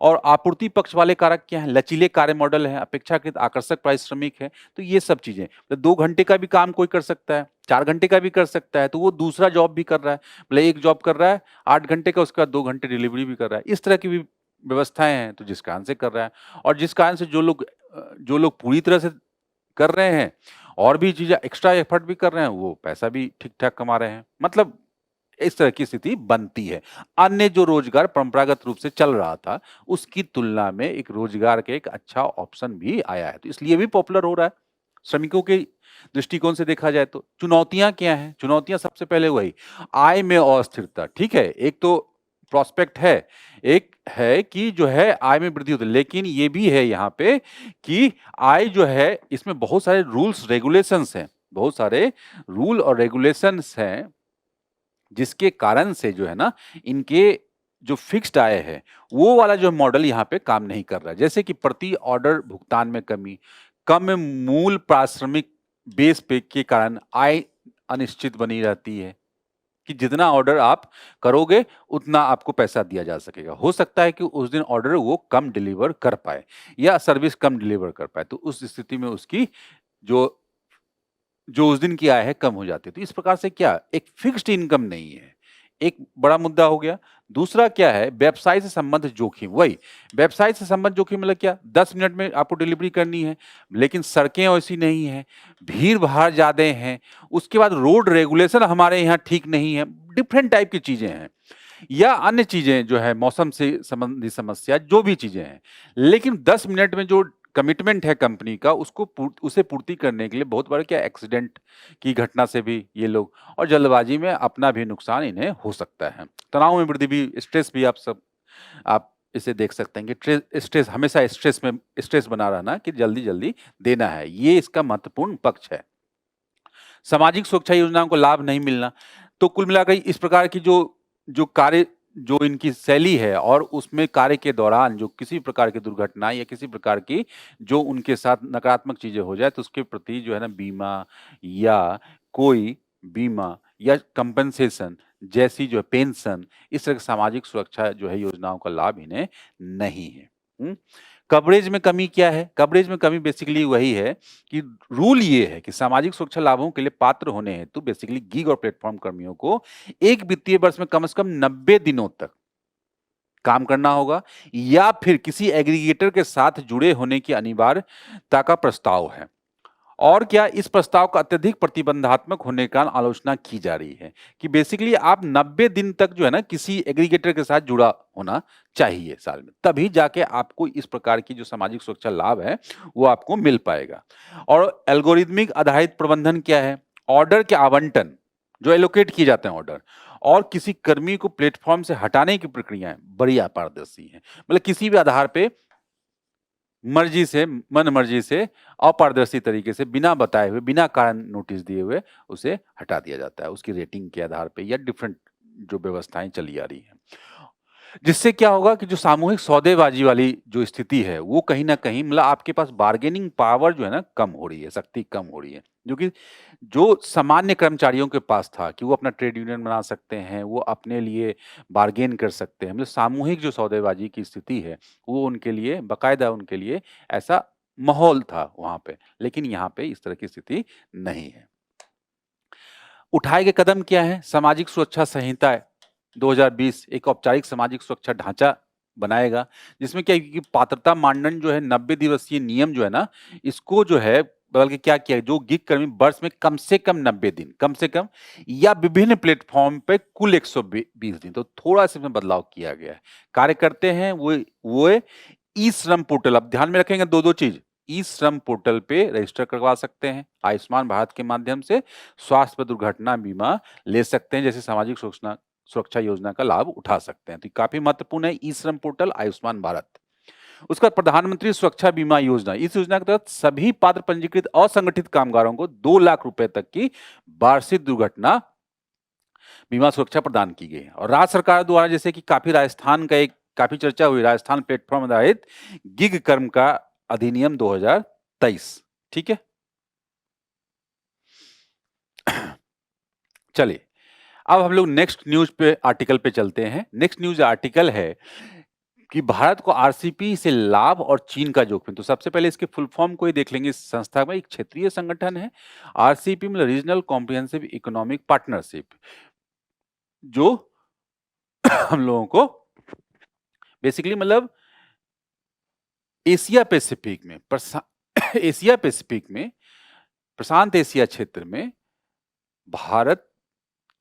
और आपूर्ति पक्ष वाले कारक क्या है, लचीले कार्य मॉडल है, अपेक्षाकृत आकर्षक पारिश्रमिक है, तो ये सब चीजें। तो 2 घंटे का भी काम कोई कर सकता है, 4 घंटे का भी कर सकता है, तो वो दूसरा जॉब भी कर रहा है। मतलब एक जॉब कर रहा है 8 घंटे का, उसके बाद 2 घंटे डिलीवरी भी कर रहा है। इस तरह की भी व्यवस्थाएं हैं, तो जिस कारण से कर रहा है। और जिस कारण से जो लोग पूरी तरह से कर रहे हैं और भी चीजें एक्स्ट्रा एफर्ट भी कर रहे हैं, वो पैसा भी ठीक-ठाक कमा रहे हैं। मतलब इस तरह की स्थिति बनती है। अन्य जो रोजगार परंपरागत रूप से चल रहा था, उसकी तुलना में एक रोजगार के एक अच्छा ऑप्शन भी आया है, तो इसलिए भी पॉपुलर हो रहा है। श्रमिकों के दृष्टिकोण से देखा जाए तो चुनौतियाँ क्या हैं? चुनौतियाँ सबसे पहले वही, आय में अस्थिरता, ठीक है? एक तो प्रोस्पेक्ट है, एक है कि जो है आय में वृद्धि होती है, लेकिन ये भी है यहाँ पे कि आय जो है इसमें बहुत सारे रूल्स रेगुलेशंस हैं, बहुत सारे रूल और रेगुलेशंस हैं, जिसके कारण से जो है ना इनके जो फिक्स्ड आय है, वो वाला जो मॉडल यहाँ पे काम नहीं कर रहा है। जैसे कि प्रति ऑर्डर भुगतान में कमी, कम मूल पारिश्रमिक बेस पे के कारण आय अनिश्चित बनी रहती है कि जितना ऑर्डर आप करोगे उतना आपको पैसा दिया जा सकेगा। हो सकता है कि उस दिन ऑर्डर वो कम डिलीवर कर पाए या सर्विस कम डिलीवर कर पाए, तो उस स्थिति में उसकी जो जो उस दिन की आय है कम हो जाती है। तो इस प्रकार से क्या एक फिक्स्ड इनकम नहीं है, एक बड़ा मुद्दा हो गया। दूसरा क्या है, व्यवसाय से संबंधित जोखिम। वही व्यवसाय से संबंधित जोखिम मतलब क्या, 10 मिनट में आपको डिलीवरी करनी है, लेकिन सड़कें वैसी नहीं है, भीड़-भाड़ ज़्यादा है, उसके बाद रोड रेगुलेशन हमारे यहाँ ठीक नहीं है, डिफरेंट टाइप की चीज़ें हैं। या अन्य चीज़ें जो है मौसम से संबंधित समस्या, जो भी चीज़ें हैं। लेकिन 10 मिनट में जो कमिटमेंट है कंपनी का, उसे पूर्ति करने के लिए बहुत बार क्या एक्सीडेंट की घटना से भी ये लोग और जल्दबाजी में अपना भी नुकसान इन्हें हो सकता है। तनाव में वृद्धि भी, स्ट्रेस भी आप इसे देख सकते हैं कि स्ट्रेस हमेशा स्ट्रेस बना रहना कि जल्दी-जल्दी देना है, ये इसका महत्वपूर्ण पक्ष है। सामाजिक सुरक्षा योजनाओं को लाभ नहीं मिलना, तो कुल मिलाकर इस प्रकार की जो कार्य जो इनकी शैली है और उसमें कार्य के दौरान जो किसी प्रकार की दुर्घटना या किसी प्रकार की जो उनके साथ नकारात्मक चीज़ें हो जाए, तो उसके प्रति जो है ना या कोई बीमा या कंपनसेशन जैसी जो है पेंशन, इस तरह की सामाजिक सुरक्षा जो है योजनाओं का लाभ इन्हें नहीं है। हुँ? कवरेज में कमी क्या है? कवरेज में कमी बेसिकली वही है कि रूल ये है कि सामाजिक सुरक्षा लाभों के लिए पात्र होने हेतु बेसिकली गिग और प्लेटफ़ॉर्म कर्मियों को 1 वित्तीय वर्ष में कम से कम 90 दिनों तक काम करना होगा या फिर किसी एग्रीगेटर के साथ जुड़े होने की अनिवार्यता का प्रस्ताव है। और क्या इस प्रस्ताव का अत्यधिक प्रतिबंधात्मक होने का आलोचना की जा रही है कि बेसिकली आप 90 दिन तक जो है ना किसी एग्रीगेटर के साथ जुड़ा होना चाहिए साल में, तभी जाके आपको इस प्रकार की जो सामाजिक सुरक्षा लाभ है वो आपको मिल पाएगा। और एल्गोरिदमिक आधारित प्रबंधन क्या है, ऑर्डर के आवंटन जो एलोकेट किए जाते हैं ऑर्डर और किसी कर्मी को प्लेटफॉर्म से हटाने की प्रक्रियाएं बड़ी अपारदर्शी हैं। मतलब किसी भी आधार पे मर्जी से, मन मर्जी से, अपारदर्शी तरीके से, बिना बताए हुए, बिना कारण नोटिस दिए हुए उसे हटा दिया जाता है, उसकी रेटिंग के आधार पे या डिफरेंट जो व्यवस्थाएँ चली आ रही हैं। जिससे क्या होगा कि जो सामूहिक सौदेबाजी वाली जो स्थिति है, वो कहीं न कहीं मतलब आपके पास बार्गेनिंग पावर जो है ना कम हो रही है, शक्ति कम हो रही है। जो सामान्य कर्मचारियों के पास था कि वो अपना ट्रेड यूनियन बना सकते हैं, वो अपने लिए बार्गेन कर सकते हैं। मतलब सामूहिक जो सौदेबाजी की स्थिति है, वो उनके लिए बाकायदा उनके लिए ऐसा माहौल था वहाँ पे, लेकिन यहाँ पे इस तरह की स्थिति नहीं है। उठाए गए कदम क्या हैं? सामाजिक सुरक्षा संहिता 2020 एक औपचारिक सामाजिक सुरक्षा ढांचा बनाएगा, जिसमें क्या है कि पात्रता मानदंड जो है 90 दिवसीय नियम जो है ना, इसको जो है बदल के क्या किया, जो गिग कर्मी वर्ष में कम से कम 90 दिन, कम से कम या विभिन्न प्लेटफ़ॉर्म पे कुल 120 दिन, तो थोड़ा-सा इसमें बदलाव किया गया है। कार्य करते हैं वो ई श्रम पोर्टल, अब ध्यान में रखेंगे 2-2 चीज़, ई श्रम पोर्टल पे रजिस्टर करवा सकते हैं, आयुष्मान भारत के माध्यम से स्वास्थ्य व दुर्घटना बीमा ले सकते हैं, जैसे सामाजिक सुरक्षा योजना का लाभ उठा सकते हैं। तो काफ़ी महत्वपूर्ण है ई श्रम पोर्टल, आयुष्मान भारत। उसका प्रधानमंत्री सुरक्षा बीमा योजना, इस योजना के तहत सभी पात्र पंजीकृत असंगठित कामगारों को 2 लाख रुपए तक की वार्षिक दुर्घटना बीमा सुरक्षा प्रदान की गई है। और राज्य सरकार द्वारा जैसे कि काफ़ी चर्चा हुई, राजस्थान प्लेटफ़ॉर्म आधारित गिग कर्म का अधिनियम 2023, ठीक है? चलिए, अब हम लोग नेक्स्ट न्यूज़ पे आर्टिकल पे चलते हैं। नेक्स्ट न्यूज़ आर्टिकल है कि भारत को आरसीपी से लाभ और चीन का जोखिम। तो सबसे पहले इसके फुल फॉर्म को ही देख लेंगे। इस संस्था में एक क्षेत्रीय संगठन है। आरसीपी मतलब रीजनल कॉम्प्रिहेंसिव इकोनॉमिक पार्टनरशिप, जो हम लोगों को बेसिकली मतलब एशिया पैसिफिक में एशिया पैसिफिक में प्रशांत एशिया क्षेत्र में भारत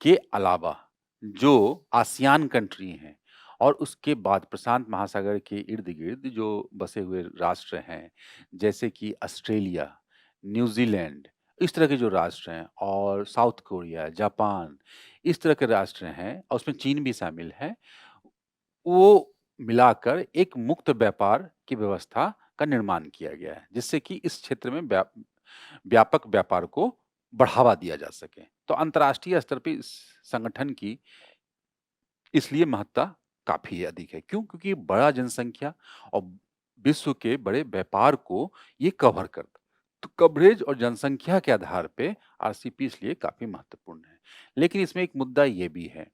के अलावा जो आसियान कंट्री हैं और उसके बाद प्रशांत महासागर के इर्द-गिर्द जो बसे हुए राष्ट्र हैं, जैसे कि ऑस्ट्रेलिया, न्यूज़ीलैंड, इस तरह के जो राष्ट्र हैं और साउथ कोरिया, जापान, इस तरह के राष्ट्र हैं और उसमें चीन भी शामिल है। वो मिलाकर एक मुक्त व्यापार की व्यवस्था का निर्माण किया गया है, जिससे कि इस क्षेत्र में व्यापक व्यापार को बढ़ावा दिया जा सके। तो अंतर्राष्ट्रीय स्तर पे इस संगठन की इसलिए महत्ता काफ़ी अधिक है। क्यों? क्योंकि बड़ा जनसंख्या और विश्व के बड़े व्यापार को ये कवर करता। तो कवरेज और जनसंख्या के आधार पे आरसीपी इसलिए काफ़ी महत्वपूर्ण है। लेकिन इसमें एक मुद्दा ये भी है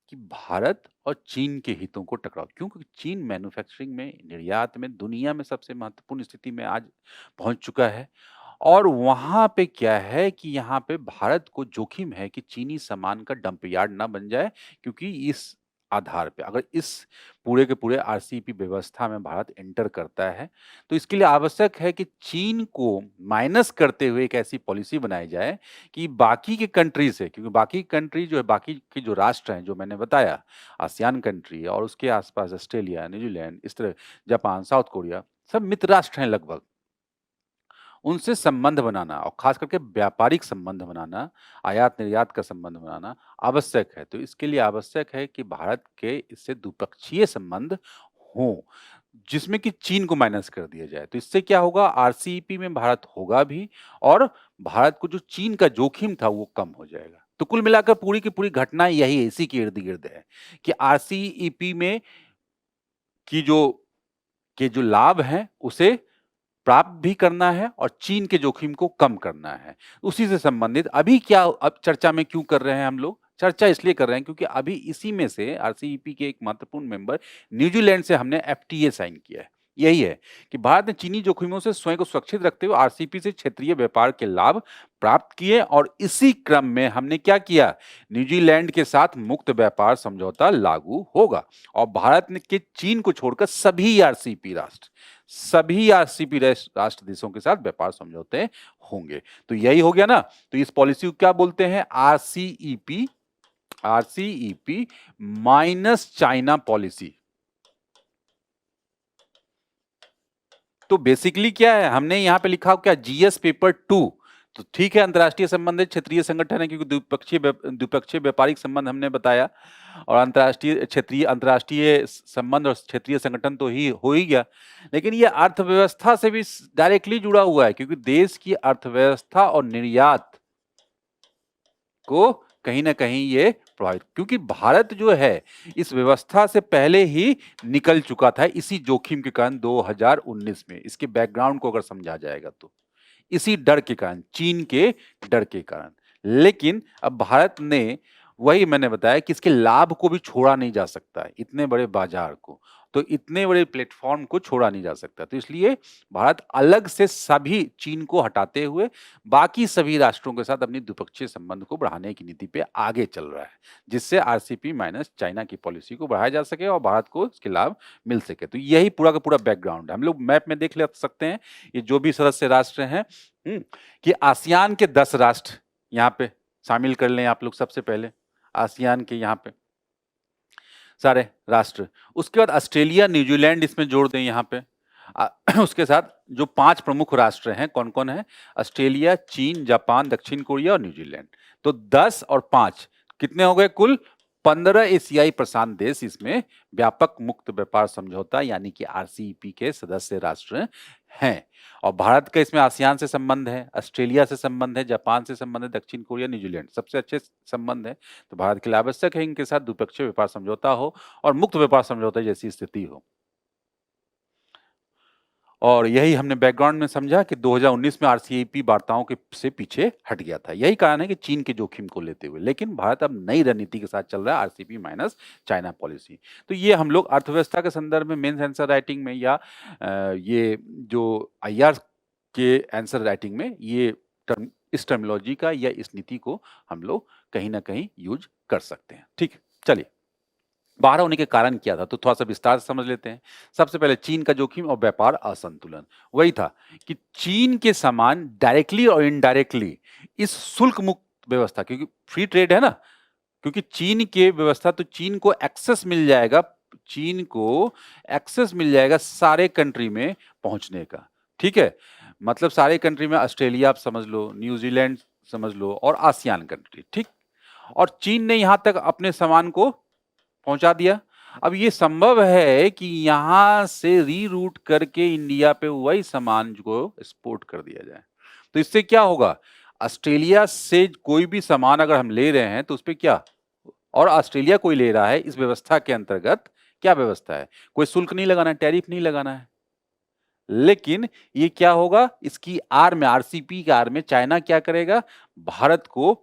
कि भारत और चीन के हितों को टकराव, क्यों? क्योंकि चीन मैन्युफैक्चरिंग में, निर्यात में दुनिया में सबसे महत्वपूर्ण स्थिति में आज पहुँच चुका है। और वहाँ पे क्या है कि यहाँ पे भारत को जोखिम है कि चीनी सामान का डंप यार्ड ना बन जाए, क्योंकि इस आधार पे अगर इस पूरे के पूरे आरसीईपी व्यवस्था में भारत एंटर करता है, तो इसके लिए आवश्यक है कि चीन को माइनस करते हुए एक ऐसी पॉलिसी बनाई जाए कि बाकी के कंट्री से, क्योंकि बाकी कंट्री जो है, बाकी के जो राष्ट्र हैं जो मैंने बताया, आसियान कंट्री और उसके आस-पास ऑस्ट्रेलिया, न्यूजीलैंड, इस तरह जापान, साउथ कोरिया, सब मित्र राष्ट्र हैं लगभग। उनसे संबंध बनाना और खास करके व्यापारिक संबंध बनाना, आयात-निर्यात का संबंध बनाना आवश्यक है। तो इसके लिए आवश्यक है कि भारत के इससे द्विपक्षीय संबंध हों, जिसमें कि चीन को माइनस कर दिया जाए। तो इससे क्या होगा, आरसीईपी में भारत होगा भी और भारत को जो चीन का जोखिम था वो कम हो जाएगा। तो कुल मिलाकर पूरी की पूरी घटना यही है, इसी के इर्द-गिर्द है कि आरसीईपी में की जो लाभ हैं उसे प्राप्त भी करना है और चीन के जोखिम को कम करना है। उसी से संबंधित अभी क्या अब चर्चा में क्यों कर रहे हैं हम लोग? चर्चा इसलिए कर रहे हैं क्योंकि अभी इसी में से आरसीईपी के एक महत्वपूर्ण मेंबर न्यूजीलैंड से हमने एफटीए साइन किया है। यही है कि भारत ने चीनी जोखिमों से स्वयं को सुरक्षित रखते हुए आरसीईपी से क्षेत्रीय व्यापार के लाभ प्राप्त किए और इसी क्रम में हमने क्या किया? न्यूजीलैंड के साथ मुक्त व्यापार समझौता लागू होगा और भारत ने के चीन को छोड़कर सभी आरसीपी राष्ट्र देशों के साथ व्यापार समझौते होंगे। तो यही हो गया ना। तो इस पॉलिसी को क्या बोलते हैं? RCEP minus China policy. तो बेसिकली क्या है, हमने यहां पे लिखा क्या? GS paper 2। तो ठीक है, अंतर्राष्ट्रीय संबंध है, क्षेत्रीय संगठन है, क्योंकि द्विपक्षीय व्यापारिक संबंध हमने बताया और अंतर्राष्ट्रीय संबंध और क्षेत्रीय संगठन तो ही हो ही गया। लेकिन ये अर्थव्यवस्था से भी डायरेक्टली जुड़ा हुआ है, क्योंकि देश की अर्थव्यवस्था और निर्यात को कहीं न कहीं ये प्रभावित, क्योंकि भारत जो है इस व्यवस्था से पहले ही निकल चुका था इसी जोखिम के कारण 2019 में। इसके बैकग्राउंड को अगर समझा जाएगा तो इसी डर के कारण, चीन के डर के कारण। लेकिन अब भारत ने, वही मैंने बताया कि इसके लाभ को भी छोड़ा नहीं जा सकता है, इतने बड़े बाजार को, तो इतने बड़े प्लेटफॉर्म को छोड़ा नहीं जा सकता। तो इसलिए भारत अलग से सभी चीन को हटाते हुए बाकी सभी राष्ट्रों के साथ अपनी द्विपक्षीय संबंध को बढ़ाने की नीति पे आगे चल रहा है, जिससे आरसीपी माइनस चाइना की पॉलिसी को बढ़ाया जा सके और भारत को इसके लाभ मिल सके। तो यही पूरा का पूरा बैकग्राउंड है। हम लोग मैप में देख ले सकते हैं, ये जो भी सदस्य राष्ट्र हैं, कि आसियान के 10 राष्ट्र यहाँ पे शामिल कर लें आप लोग। सबसे पहले आसियान के यहाँ पे सारे राष्ट्र, उसके बाद ऑस्ट्रेलिया, न्यूजीलैंड इसमें जोड़ दें यहाँ पे। उसके साथ जो 5 प्रमुख राष्ट्र हैं, कौन-कौन है? ऑस्ट्रेलिया, चीन, जापान, दक्षिण कोरिया और न्यूजीलैंड। तो 10 और 5 कितने हो गए? कुल 15 एशियाई प्रशांत देश इसमें व्यापक मुक्त व्यापार समझौता यानी कि आरसीईपी के सदस्य राष्ट्र हैं। और भारत का इसमें आसियान से संबंध है, ऑस्ट्रेलिया से संबंध है, जापान से संबंध है, दक्षिण कोरिया, न्यूजीलैंड सबसे अच्छे संबंध है। तो भारत के लिए आवश्यक है इनके साथ द्विपक्षीय व्यापार समझौता हो और मुक्त व्यापार समझौता जैसी स्थिति हो। और यही हमने बैकग्राउंड में समझा कि 2019 में आरसीईपी वार्ताओं के से पीछे हट गया था। यही कारण है कि चीन के जोखिम को लेते हुए, लेकिन भारत अब नई रणनीति के साथ चल रहा है, आरसीईपी माइनस चाइना पॉलिसी। तो ये हम लोग अर्थव्यवस्था के संदर्भ में मेंस आंसर राइटिंग में या ये जो आईआर के आंसर राइटिंग में ये टर्म, इस टर्मिनोलॉजी का या इस नीति को हम लोग कहीं ना कहीं यूज कर सकते हैं। ठीक है, चलिए बाहर होने के कारण क्या था तो थोड़ा सा विस्तार से समझ लेते हैं। सबसे पहले चीन का जोखिम और व्यापार असंतुलन। वही था कि चीन के सामान डायरेक्टली और इनडायरेक्टली इस शुल्क मुक्त व्यवस्था, क्योंकि फ्री ट्रेड है ना, क्योंकि चीन के व्यवस्था, तो चीन को एक्सेस मिल जाएगा, चीन को एक्सेस मिल जाएगा सारे कंट्री में पहुंचने का। ठीक है, मतलब सारे कंट्री में, ऑस्ट्रेलिया आप समझ लो, न्यूजीलैंड समझ लो, और आसियान कंट्री। ठीक, और चीन ने यहां तक अपने सामान को पहुंचा दिया। अब ये संभव है कि यहां से रीरूट करके इंडिया पे वही सामान को एक्सपोर्ट कर दिया जाए। तो इससे क्या होगा, ऑस्ट्रेलिया से कोई भी सामान अगर हम ले रहे हैं तो उस पर क्या, और ऑस्ट्रेलिया कोई ले रहा है, इस व्यवस्था के अंतर्गत क्या व्यवस्था है, कोई शुल्क नहीं लगाना है, टैरिफ नहीं लगाना है। लेकिन ये क्या होगा, इसकी आड़ में, आरसीपी के आड़ में चाइना क्या करेगा, भारत को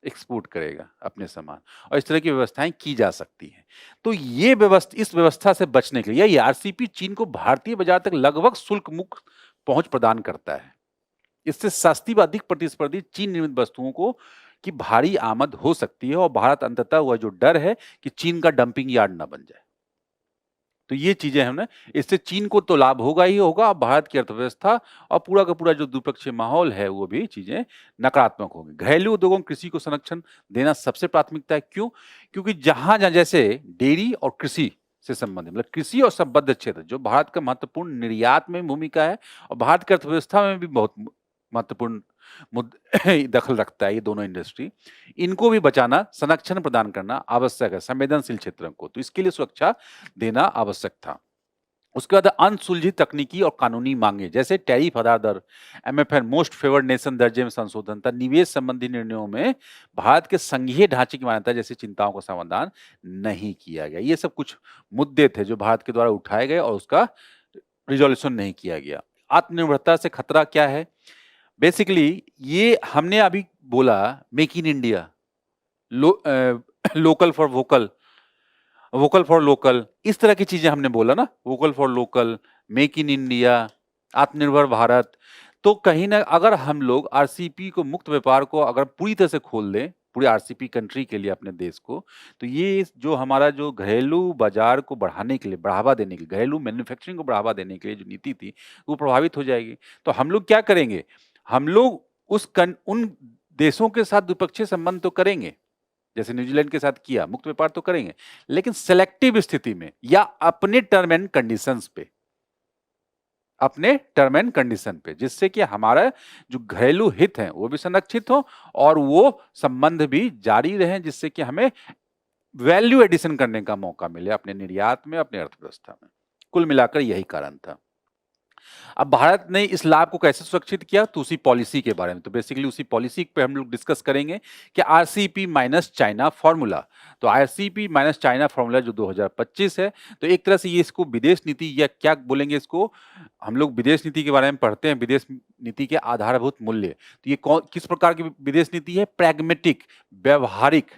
एक्सपोर्ट करेगा अपने सामान, और इस तरह की व्यवस्थाएं की जा सकती हैं। तो ये व्यवस्था, इस व्यवस्था से बचने के लिए ये आरसीपी चीन को भारतीय बाजार तक लगभग शुल्क मुक्त पहुंच प्रदान करता है। इससे सस्ती व अधिक प्रतिस्पर्धी चीन निर्मित वस्तुओं को की भारी आमद हो सकती है, और भारत अंततः वह जो डर है कि चीन का डंपिंग यार्ड ना बन जाए। तो ये चीजें हमने, इससे चीन को तो लाभ होगा ही होगा, भारत की अर्थव्यवस्था और पूरा का पूरा जो द्विपक्षीय माहौल है वो भी चीजें नकारात्मक होंगी। घरेलू उद्योगों कृषि को संरक्षण देना सबसे प्राथमिकता है। क्यों? क्योंकि जहां जहां जैसे डेयरी और कृषि से संबंधित, मतलब कृषि और संबद्ध क्षेत्र जो भारत का महत्वपूर्ण निर्यात में भूमिका है और भारत की अर्थव्यवस्था में भी बहुत महत्वपूर्ण दखल रखता है, ये दोनों इंडस्ट्री, इनको भी बचाना, संरक्षण प्रदान करना आवश्यक है संवेदनशील क्षेत्रों को। तो इसके लिए सुरक्षा देना आवश्यक था। उसके बाद अनसुलझी तकनीकी और कानूनी मांगे, जैसे टैरिफ आधार दर, एमएफएन मोस्ट फेवर्ड नेशन दर्जे में संशोधन था, निवेश संबंधी निर्णयों में भारत के संघीय ढांचे की मान्यता जैसी चिंताओं का समाधान नहीं किया गया। ये सब कुछ मुद्दे थे जो भारत के द्वारा उठाए गए और उसका रिजोल्यूशन नहीं किया गया। आत्मनिर्भरता से खतरा क्या है, बेसिकली ये हमने अभी बोला, make in India, local for vocal, vocal for local, इस तरह की चीजें हमने बोला ना, vocal for local, make in India, आत्मनिर्भर भारत। तो कहीं ना, अगर हम लोग आरसीपी को, मुक्त व्यापार को अगर पूरी तरह से खोल दें पूरी आरसीपी कंट्री के लिए, अपने देश को, तो ये जो हमारा जो घरेलू बाजार को बढ़ाने के लिए, बढ़ावा देने के लिए, घरेलू मैन्युफैक्चरिंग को बढ़ावा देने के लिए जो नीति थी वो प्रभावित हो जाएगी। तो हम लोग क्या करेंगे, हम लोग उन देशों के साथ द्विपक्षीय संबंध तो करेंगे, जैसे न्यूजीलैंड के साथ किया, मुक्त व्यापार तो करेंगे, लेकिन सेलेक्टिव स्थिति में या अपने टर्म एंड कंडीशंस पे, अपने टर्म एंड कंडीशन पे, जिससे कि हमारा जो घरेलू हित है वो भी संरक्षित हो और वो संबंध भी जारी रहे, जिससे कि हमें वैल्यू एडिशन करने का मौका मिले अपने निर्यात में, अपने अर्थव्यवस्था में। कुल मिलाकर यही कारण था। अब भारत ने इस लाभ को कैसे सुरक्षित किया, तो उसी पॉलिसी के बारे में, तो बेसिकली उसी पॉलिसी पे हम लोग डिस्कस करेंगे कि आरसीपी माइनस चाइना फॉर्मूला। तो आरसीपी माइनस चाइना फॉर्मूला जो 2025 है, तो एक तरह से ये, इसको विदेश नीति या क्या बोलेंगे, इसको हम लोग विदेश नीति के बारे में पढ़ते हैं, विदेश नीति के आधारभूत मूल्य। तो ये किस प्रकार की विदेश नीति है, प्रैग्मेटिक, व्यवहारिक,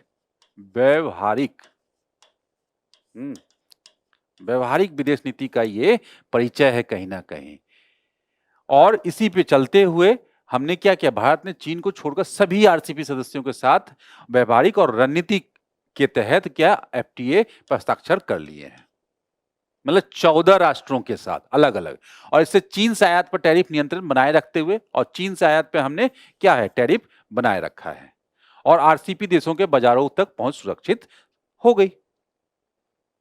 व्यवहारिक व्यवहारिक विदेश नीति का ये परिचय है कहीं ना कहीं। और इसी पे चलते हुए हमने क्या किया, भारत ने चीन को छोड़कर सभी आरसीपी सदस्यों के साथ व्यवहारिक और रणनीतिक के तहत क्या एफटीए पर हस्ताक्षर कर लिए हैं, मतलब 14 राष्ट्रों के साथ अलग अलग। और इससे चीन से आयात पर टैरिफ नियंत्रण बनाए रखते हुए, और चीन से आयात पे हमने क्या है, टैरिफ बनाए रखा है, और आरसीपी देशों के बाजारों तक पहुंच सुरक्षित हो गई।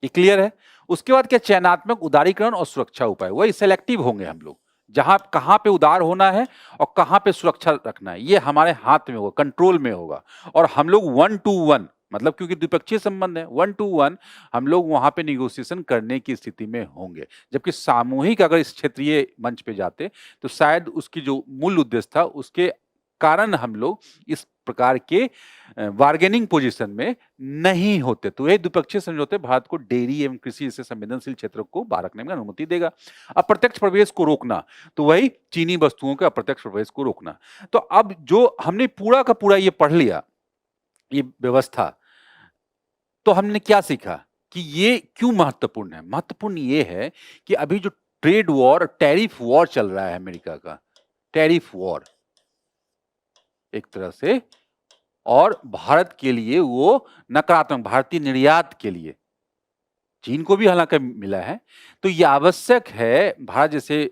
ये क्लियर है। उसके बाद क्या, चयनात्मक उदारीकरण और सुरक्षा उपाय, वही सेलेक्टिव होंगे हम लोग, जहां कहां पे उदार होना है और कहां पे सुरक्षा रखना है, ये हमारे हाथ में होगा, कंट्रोल में होगा। और हम लोग 1 to 1, मतलब क्योंकि द्विपक्षीय संबंध है, 1 to 1 हम लोग वहां पे निगोशिएशन करने की स्थिति में होंगे। जबकि सामूहिक अगर इस क्षेत्रीय मंच पे जाते तो शायद उसकी जो मूल उद्देश्य था उसके कारण हम लोग इस प्रकार के बार्गेनिंग पोजीशन में नहीं होते। तो ये द्विपक्षीय समझौते भारत को डेयरी एवं कृषि जैसे संवेदनशील क्षेत्रों को बाहर रखने में अनुमति देगा। अप्रत्यक्ष प्रवेश को रोकना, तो वही चीनी वस्तुओं के अप्रत्यक्ष प्रवेश को रोकना। तो अब जो हमने पूरा का पूरा ये पढ़ लिया, ये व्यवस्था, तो हमने क्या सीखा कि ये क्यों महत्वपूर्ण है? महत्वपूर्ण ये है कि अभी जो ट्रेड वॉर, टैरिफ वॉर चल रहा है अमेरिका का, टैरिफ वॉर एक तरह से, और भारत के लिए वो नकारात्मक, भारतीय निर्यात के लिए, चीन को भी हालांकि मिला है, तो ये आवश्यक है भारत जैसे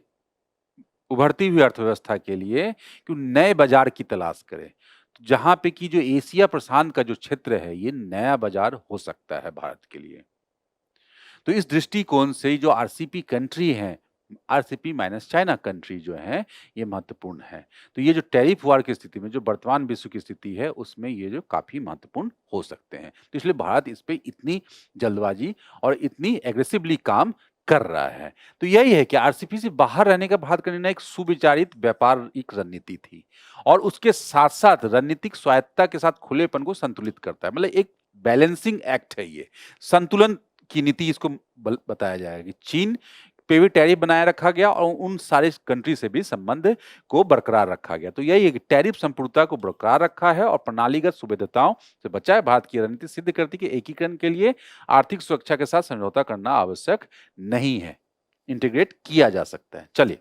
उभरती हुई अर्थव्यवस्था के लिए कि नए बाजार की तलाश करे। तो जहां पे कि जो एशिया प्रशांत का जो क्षेत्र है, ये नया बाजार हो सकता है भारत के लिए। तो इस दृष्टिकोण से जो आरसीपी कंट्री हैं, आरसीपी माइनस चाइना कंट्री जो है, ये महत्वपूर्ण है। तो ये जो टैरिफ वॉर की स्थिति में, जो वर्तमान विश्व की स्थिति है, उसमें ये जो काफी महत्वपूर्ण हो सकते हैं। तो इसलिए भारत इस पे इतनी जल्दबाजी और इतनी एग्रेसिवली काम कर रहा है। तो यही है कि आरसीपी से बाहर रहने का भारत का निर्णय एक सुविचारित व्यापारिक रणनीति थी, और उसके साथ साथ रणनीतिक स्वायत्तता के साथ खुलेपन को संतुलित करता है। मतलब एक बैलेंसिंग एक्ट है ये, संतुलन की नीति इसको बताया जाएगा कि चीन पे भी टैरिफ बनाए रखा गया और उन सारे कंट्री से भी संबंध को बरकरार रखा गया। तो यही है कि टैरिफ संपूर्णता को बरकरार रखा है और प्रणालीगत सुविधाओं से बचा है। भारत की रणनीति सिद्ध करती है कि एकीकरण के लिए आर्थिक सुरक्षा के साथ समझौता करना आवश्यक नहीं है, इंटीग्रेट किया जा सकता है। चलिए,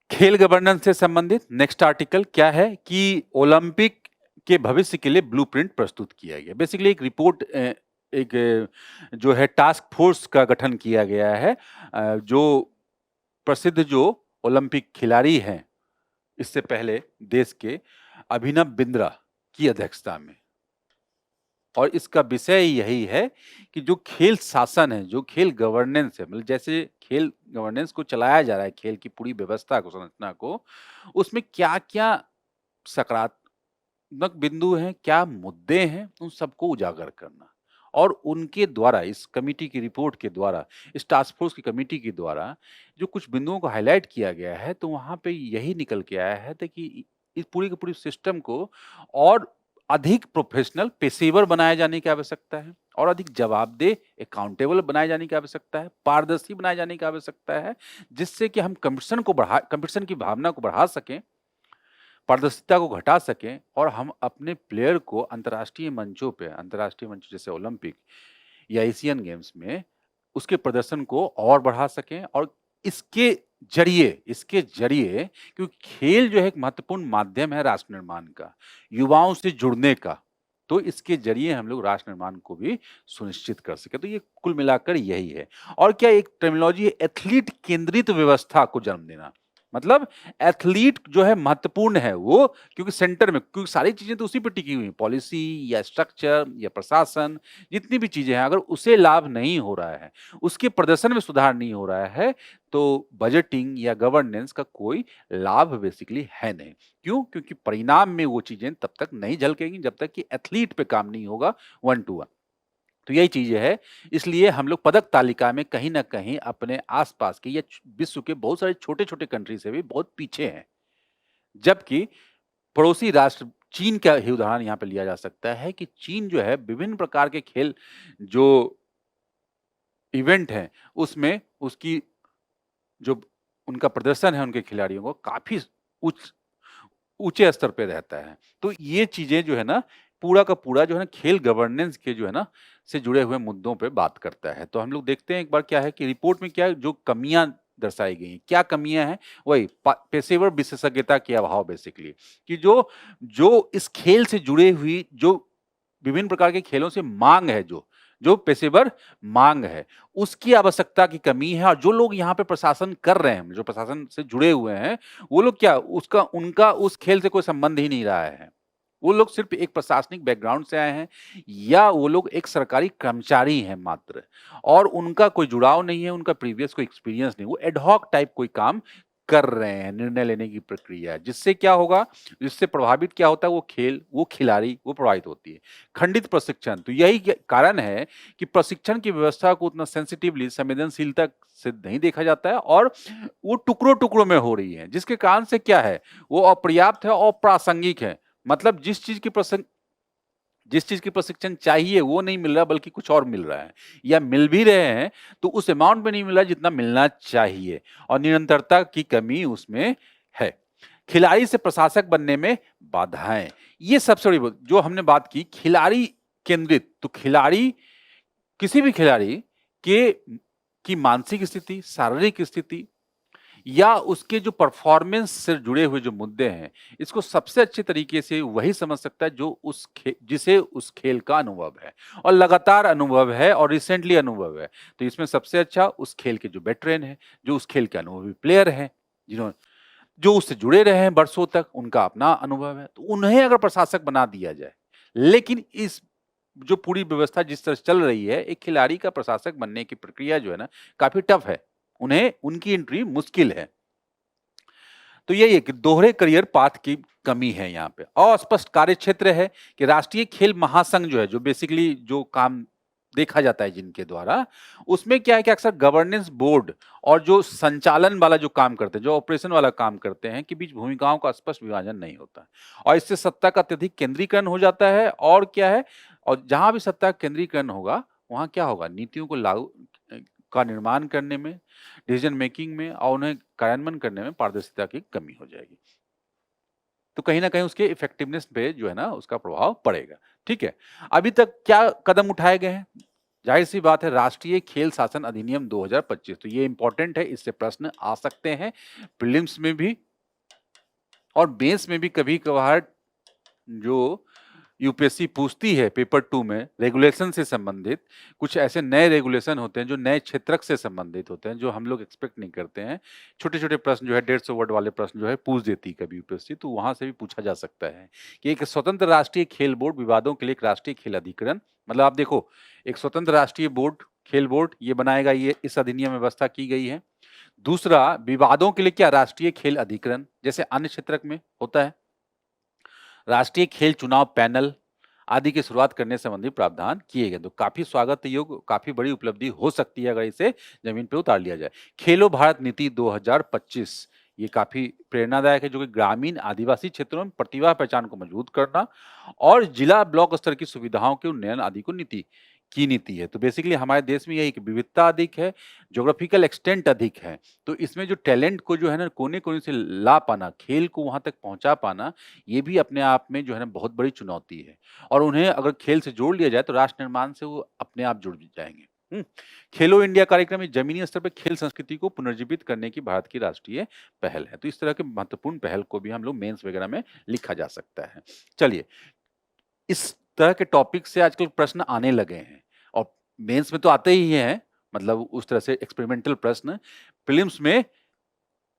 खेल गवर्नेंस से संबंधित नेक्स्ट आर्टिकल क्या है कि ओलंपिक के भविष्य के लिए ब्लूप्रिंट प्रस्तुत किया गया। बेसिकली एक रिपोर्ट, एक जो है टास्क फोर्स का गठन किया गया है, जो प्रसिद्ध जो ओलंपिक खिलाड़ी हैं इससे पहले देश के, अभिनव बिंद्रा की अध्यक्षता में। और इसका विषय यही है कि जो खेल शासन है, जो खेल गवर्नेंस है, मतलब जैसे खेल गवर्नेंस को चलाया जा रहा है, खेल की पूरी व्यवस्था को, संरचना को, उसमें क्या क्या सकारात्मक बिंदु हैं, क्या मुद्दे हैं, उन सबको उजागर करना। और उनके द्वारा, इस कमेटी की रिपोर्ट के द्वारा, इस टास्क फोर्स की कमेटी के द्वारा जो कुछ बिंदुओं को हाईलाइट किया गया है, तो वहां पे यही निकल के आया है कि इस पूरी के पूरी सिस्टम को और अधिक प्रोफेशनल, पेशेवर बनाए जाने की आवश्यकता है, और अधिक जवाबदेह, अकाउंटेबल बनाए जाने की आवश्यकता है, पारदर्शी बनाए जाने की आवश्यकता है, जिससे कि हम कंपटीशन की भावना को बढ़ा सकें, पारदर्शिता को घटा सकें, और हम अपने प्लेयर को अंतर्राष्ट्रीय मंचों पे, अंतर्राष्ट्रीय मंच जैसे ओलंपिक या एशियन गेम्स में उसके प्रदर्शन को और बढ़ा सकें। और इसके जरिए क्योंकि खेल जो है एक महत्वपूर्ण माध्यम है राष्ट्र निर्माण का, युवाओं से जुड़ने का, तो इसके जरिए हम लोग राष्ट्र निर्माण को भी सुनिश्चित कर सके। तो ये कुल मिलाकर यही है। और क्या एक टर्मिनोलॉजी है, एथलीट केंद्रित व्यवस्था को जन्म देना। मतलब एथलीट जो है महत्वपूर्ण है वो, क्योंकि सेंटर में, क्योंकि सारी चीजें तो उसी पर टिकी हुई हैं, पॉलिसी या स्ट्रक्चर या प्रशासन, जितनी भी चीजें हैं, अगर उसे लाभ नहीं हो रहा है, उसके प्रदर्शन में सुधार नहीं हो रहा है, तो बजटिंग या गवर्नेंस का कोई लाभ बेसिकली है नहीं। क्यों? क्योंकि परिणाम में वो चीजें तब तक नहीं झलकेंगी जब तक कि एथलीट पे काम नहीं होगा वन टू वन। तो यही चीज है। इसलिए हम लोग पदक तालिका में कहीं ना कहीं अपने आसपास के या विश्व के बहुत सारे छोटे छोटे कंट्री से भी बहुत पीछे हैं। जबकि पड़ोसी राष्ट्र चीन का ही उदाहरण यहाँ पे लिया जा सकता है कि चीन जो है विभिन्न प्रकार के खेल जो इवेंट हैं उसमें उसकी जो उनका प्रदर्शन है, उनके खिलाड़ियों को काफी उच्च ऊंचे स्तर पे रहता है। तो ये चीजें जो है ना, पूरा का पूरा जो है ना, खेल गवर्नेंस के जो है ना से जुड़े हुए मुद्दों पे बात करता है। तो हम लोग देखते हैं एक बार क्या है कि रिपोर्ट में क्या जो कमियां दर्शाई गई हैं, क्या कमियां हैं, वही पेशेवर विशेषज्ञता के अभाव बेसिकली, कि जो जो इस खेल से जुड़े हुई जो विभिन्न प्रकार के खेलों से मांग है, जो जो पेशेवर मांग है, उसकी आवश्यकता की कमी है। और जो लोग यहाँ पे प्रशासन कर रहे हैं, जो प्रशासन से जुड़े हुए हैं, वो लोग क्या, उसका उनका उस खेल से कोई संबंध ही नहीं रहा है। वो लोग सिर्फ एक प्रशासनिक बैकग्राउंड से आए हैं, या वो लोग एक सरकारी कर्मचारी हैं मात्र, और उनका कोई जुड़ाव नहीं है, उनका प्रीवियस कोई एक्सपीरियंस नहीं, वो एडहॉक टाइप कोई काम कर रहे हैं, निर्णय लेने की प्रक्रिया है, जिससे क्या होगा, जिससे प्रभावित क्या होता है, वो खिलाड़ी वो प्रभावित होती है। खंडित प्रशिक्षण, तो यही कारण है कि प्रशिक्षण की व्यवस्था को उतना सेंसिटिवली, संवेदनशीलता से नहीं देखा जाता है और वो टुकड़ों-टुकड़ों में हो रही है, जिसके कारण से क्या है, वो अपर्याप्त है और अप्रासंगिक है। मतलब जिस चीज की प्रशिक्षण चाहिए वो नहीं मिल रहा, बल्कि कुछ और मिल रहा है, या मिल भी रहे हैं तो उस अमाउंट में नहीं मिल रहा जितना मिलना चाहिए, और निरंतरता की कमी उसमें है। खिलाड़ी से प्रशासक बनने में बाधाएं, ये सबसे बड़ी जो हमने बात की, खिलाड़ी केंद्रित। तो खिलाड़ी, किसी भी खिलाड़ी के की मानसिक स्थिति, शारीरिक स्थिति या उसके जो परफॉर्मेंस से जुड़े हुए जो मुद्दे हैं, इसको सबसे अच्छे तरीके से वही समझ सकता है जो जिसे उस खेल का अनुभव है, और लगातार अनुभव है और रिसेंटली अनुभव है। तो इसमें सबसे अच्छा उस खेल के जो वेटरन है, जो उस खेल के अनुभवी प्लेयर हैं, जिन्होंने जो उससे जुड़े रहे हैं वर्षों तक, उनका अपना अनुभव है, तो उन्हें अगर प्रशासक बना दिया जाए। लेकिन इस जो पूरी व्यवस्था जिस तरह से चल रही है, एक खिलाड़ी का प्रशासक बनने की प्रक्रिया जो है ना, काफी टफ है, उन्हें उनकी एंट्री मुश्किल है। तो यही है कि दोहरे करियर पाथ की कमी है यहाँ पे। अस्पष्ट कार्य क्षेत्र है कि राष्ट्रीय खेल महासंघ जो है, जो बेसिकली जो काम देखा जाता है जिनके द्वारा, उसमें क्या है कि अक्सर गवर्नेंस बोर्ड और जो संचालन वाला जो काम करते हैं, जो ऑपरेशन वाला काम करते हैं, के बीच भूमिकाओं का स्पष्ट विभाजन नहीं होता है, और इससे सत्ता का अत्यधिक केंद्रीकरण हो जाता है। और क्या है, और जहां भी सत्ता का केंद्रीकरण होगा, वहां क्या होगा, नीतियों को लागू का निर्माण करने में, डिसीजन मेकिंग में और उन्हें कार्यान्वयन करने में पारदर्शिता की कमी हो जाएगी। तो कहीं ना कहीं उसके इफेक्टिवनेस पे जो है ना, उसका प्रभाव पड़ेगा। ठीक है, अभी तक क्या कदम उठाए गए हैं? जाहिर सी बात है, राष्ट्रीय खेल शासन अधिनियम 2025, तो ये इंपॉर्टेंट है, इससे प्रश्न आ सकते हैं प्रीलिम्स में भी और बेस में भी। कभी कभार जो यूपीएससी पूछती है पेपर 2 में, रेगुलेशन से संबंधित कुछ ऐसे नए रेगुलेशन होते हैं जो नए क्षेत्रक से संबंधित होते हैं, जो हम लोग एक्सपेक्ट नहीं करते हैं। छोटे-छोटे प्रश्न जो है, 150 वर्ड वाले प्रश्न जो है पूछ देती है कभी यूपीएससी, तो वहां से भी पूछा जा सकता है कि एक स्वतंत्र राष्ट्रीय खेल बोर्ड, विवादों के लिए एक राष्ट्रीय खेल अधिकरण, मतलब आप देखो, एक स्वतंत्र राष्ट्रीय बोर्ड, खेल बोर्ड ये बनाएगा, ये इस अधिनियम में व्यवस्था की गई है। दूसरा, विवादों के लिए क्या, राष्ट्रीय खेल अधिकरण, जैसे अन्य क्षेत्रक में होता है। राष्ट्रीय खेल चुनाव पैनल आदि की शुरुआत करने संबंधी प्रावधान किए गए, तो काफी स्वागत योग्य, काफी बड़ी उपलब्धि हो सकती है अगर इसे जमीन पे उतार लिया जाए। खेलो भारत नीति 2025, ये काफी प्रेरणादायक है, जो कि ग्रामीण आदिवासी क्षेत्रों में प्रतिभा पहचान को मजबूत करना और जिला ब्लॉक स्तर की सुविधाओं के उन्नयन आदि को नीति है। तो बेसिकली हमारे देश में यही कि विविधता अधिक है, ज्योग्राफिकल एक्सटेंट अधिक है, तो इसमें जो टैलेंट को जो है ना, कोने-कोने से ला पाना, खेल को वहां तक पहुंचा पाना, ये भी अपने आप में जो है ना बहुत बड़ी चुनौती है। और उन्हें अगर खेल से जोड़ लिया जाए तो राष्ट्र निर्माण से वो अपने आप जुड़ जाएंगे। खेलो इंडिया कार्यक्रम में जमीनी स्तर पर खेल संस्कृति को पुनर्जीवित करने की भारत की राष्ट्रीय पहल है। तो इस तरह के महत्वपूर्ण पहल को भी हम लोग मेंस वगैरह में लिखा जा सकता है। चलिए, इस तरह के टॉपिक से आजकल प्रश्न आने लगे हैं, और मेंस में तो आते ही हैं, मतलब उस तरह से एक्सपेरिमेंटल प्रश्न प्रीलिम्स में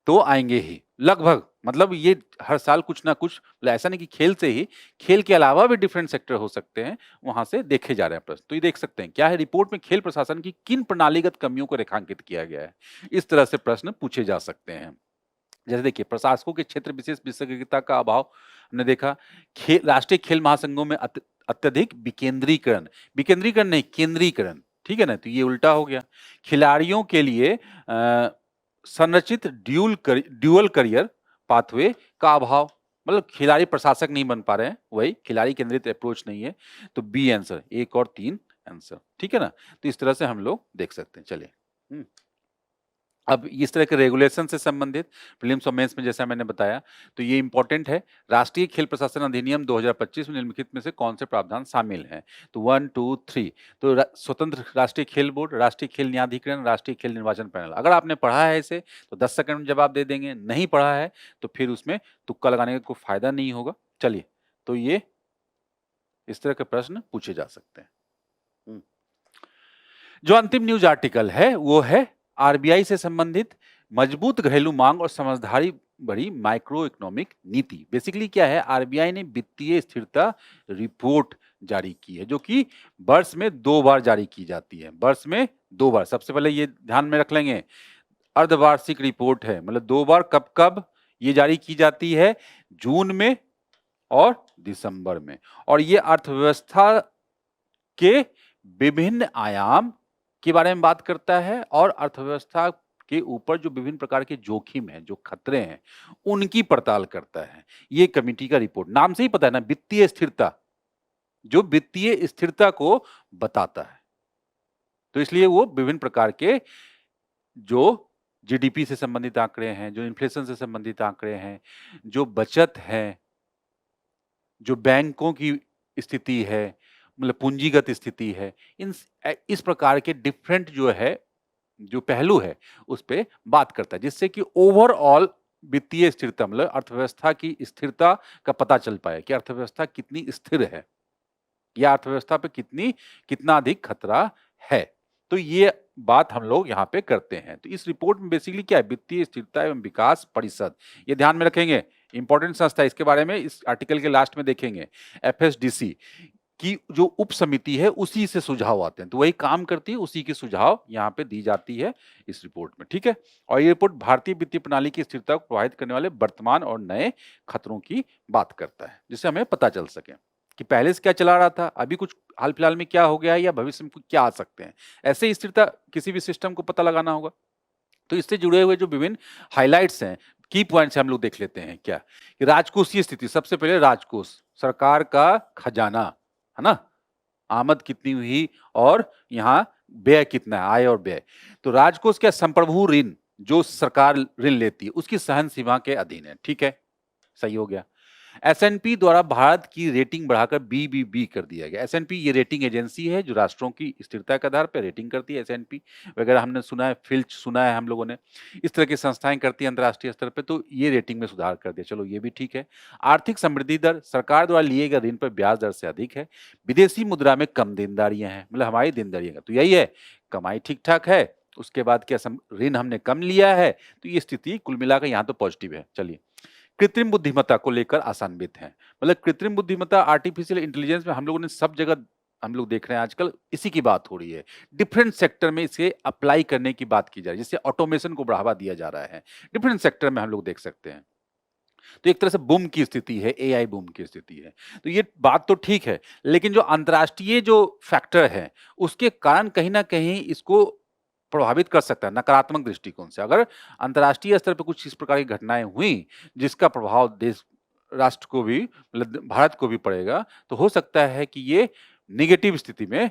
तो आएंगे ही लगभग। मतलब ये हर साल कुछ ना कुछ, मतलब ऐसा नहीं कि खेल से ही, खेल के अलावा भी डिफरेंट सेक्टर हो सकते हैं, वहां से देखे जा रहे हैं प्रश्न। तो ये देख सकते हैं क्या है, रिपोर्ट में खेल प्रशासन की किन प्रणालीगत कमियों को रेखांकित किया गया है, इस तरह से प्रश्न पूछे जा सकते हैं। जैसे देखिए, प्रशासकों के क्षेत्र विशेष विशेषज्ञता का अभाव हमने देखा, राष्ट्रीय खेल महासंघों में अत्यधिक विकेंद्रीकरण, विकेंद्रीकरण नहीं, केंद्रीकरण, ठीक है ना, तो ये उल्टा हो गया। खिलाड़ियों के लिए संरचित ड्यूअल करियर पाथवे का अभाव, मतलब खिलाड़ी प्रशासक नहीं बन पा रहे हैं, वही खिलाड़ी केंद्रित अप्रोच नहीं है। तो बी आंसर, 1 और 3 आंसर, ठीक है ना। तो इस तरह से हम लोग देख सकते हैं। चलिए, अब इस तरह के रेगुलेशन से संबंधित प्रीलिम्स और मेंस में जैसा मैंने बताया, तो ये इंपॉर्टेंट है। राष्ट्रीय खेल प्रशासन अधिनियम 2025 में निम्नलिखित में से कौन से प्रावधान शामिल हैं? तो 1 2 3, तो स्वतंत्र राष्ट्रीय खेल बोर्ड, राष्ट्रीय खेल न्यायाधिकरण, राष्ट्रीय खेल निर्वाचन पैनल। अगर आपने पढ़ा है इसे तो 10 सेकंड में जवाब दे देंगे, नहीं पढ़ा है तो फिर उसमें तुक्का लगाने का कोई फायदा नहीं होगा। चलिए, तो ये इस तरह के प्रश्न पूछे जा सकते हैं। जो अंतिम न्यूज आर्टिकल है वो है आरबीआई से संबंधित मजबूत घरेलू मांग और समझदारी भरी माइक्रो इकोनॉमिक नीति। बेसिकली क्या है, आरबीआई ने वित्तीय स्थिरता रिपोर्ट जारी की है, जो कि वर्ष में 2 बार जारी की जाती है, वर्ष में 2 बार। सबसे पहले ये ध्यान में रख लेंगे, अर्धवार्षिक रिपोर्ट है, मतलब 2 बार कब कब ये जारी की जाती है, जून में और दिसंबर में। और ये अर्थव्यवस्था के विभिन्न आयाम के बारे में बात करता है और अर्थव्यवस्था के ऊपर जो विभिन्न प्रकार के जोखिम हैं, जो खतरे हैं, उनकी पड़ताल करता है। ये कमेटी का रिपोर्ट, नाम से ही पता है ना, वित्तीय स्थिरता, जो वित्तीय स्थिरता को बताता है। तो इसलिए वो विभिन्न प्रकार के जो जीडीपी से संबंधित आंकड़े हैं, जो इन्फ्लेशन से संबंधित आंकड़े हैं, जो बचत है, जो बैंकों की स्थिति है, मतलब पूंजीगत स्थिति है, इस प्रकार के डिफरेंट जो है, जो पहलू है, उस पे बात करता है, जिससे कि ओवरऑल वित्तीय स्थिरता, मतलब अर्थव्यवस्था की स्थिरता का पता चल पाए कि अर्थव्यवस्था कितनी स्थिर है या अर्थव्यवस्था पे कितना अधिक खतरा है। तो ये बात हम लोग यहाँ पे करते हैं। तो इस रिपोर्ट में बेसिकली क्या है, वित्तीय स्थिरता एवं विकास परिषद, ये ध्यान में रखेंगे, इंपॉर्टेंट संस्था है, इसके बारे में इस आर्टिकल के लास्ट में देखेंगे। एफएसडीसी की जो उप समिति है, उसी से सुझाव आते हैं, तो वही काम करती है, उसी की सुझाव यहाँ पे दी जाती है इस रिपोर्ट में, ठीक है। और ये रिपोर्ट भारतीय वित्तीय प्रणाली की स्थिरता को प्रभावित करने वाले वर्तमान और नए खतरों की बात करता है, जिससे हमें पता चल सके कि पहले से क्या चला रहा था, अभी कुछ हाल फिलहाल में क्या हो गया है, या भविष्य में क्या आ सकते हैं। ऐसे ही स्थिरता किसी भी सिस्टम को पता लगाना होगा। तो इससे जुड़े हुए जो विभिन्न हाइलाइट्स हैं, की पॉइंट्स हम लोग देख लेते हैं। क्या कि राजकोषीय स्थिति, सबसे पहले राजकोष, सरकार का खजाना, है ना, आमद कितनी हुई और यहाँ व्यय कितना है, आय और व्यय। तो राजकोष क्या, संप्रभु ऋण, जो सरकार ऋण लेती है, उसकी सहन सीमा के अधीन है, ठीक है, सही हो गया। एसएनपी द्वारा भारत की रेटिंग बढ़ाकर बीबीबी कर दिया गया। एसएनपी ये रेटिंग एजेंसी है जो राष्ट्रों की स्थिरता के आधार पर रेटिंग करती है। एसएनपी वगैरह हमने सुना है, फिल्च सुना है हम लोगों ने, इस तरह की संस्थाएं करती है अंतर्राष्ट्रीय स्तर पर। तो ये रेटिंग में सुधार कर दिया, चलो ये भी ठीक है। आर्थिक समृद्धि दर, सरकार द्वारा लिए गए ऋण पर ब्याज दर से अधिक है। विदेशी मुद्रा में कम देनदारियां हैं, मतलब हमारी देनदारियां, तो यही है, कमाई ठीक ठाक है, उसके बाद क्या, ऋण हमने कम लिया है, तो ये स्थिति कुल मिलाकर यहाँ तो पॉजिटिव है। चलिए, कृत्रिम बुद्धिमत्ता को लेकर आशान्वित हैं, मतलब कृत्रिम बुद्धिमत्ता, आर्टिफिशियल इंटेलिजेंस में हम लोगों ने सब जगह हम लोग देख रहे हैं आजकल इसी की बात हो रही है। डिफरेंट सेक्टर में इसे अप्लाई करने की बात की जा रही है, जिससे ऑटोमेशन को बढ़ावा दिया जा रहा है। डिफरेंट सेक्टर में हम लोग देख सकते हैं। तो एक तरह से बूम की स्थिति है, एआई बूम की स्थिति है। तो ये बात तो ठीक है, लेकिन जो अंतर्राष्ट्रीय जो फैक्टर है, उसके कारण कहीं ना कहीं इसको प्रभावित कर सकता है नकारात्मक दृष्टिकोण से। अगर अंतर्राष्ट्रीय स्तर पर कुछ इस प्रकार की घटनाएं हुई जिसका प्रभाव देश, राष्ट्र को भी, मतलब भारत को भी पड़ेगा, तो हो सकता है कि ये निगेटिव स्थिति में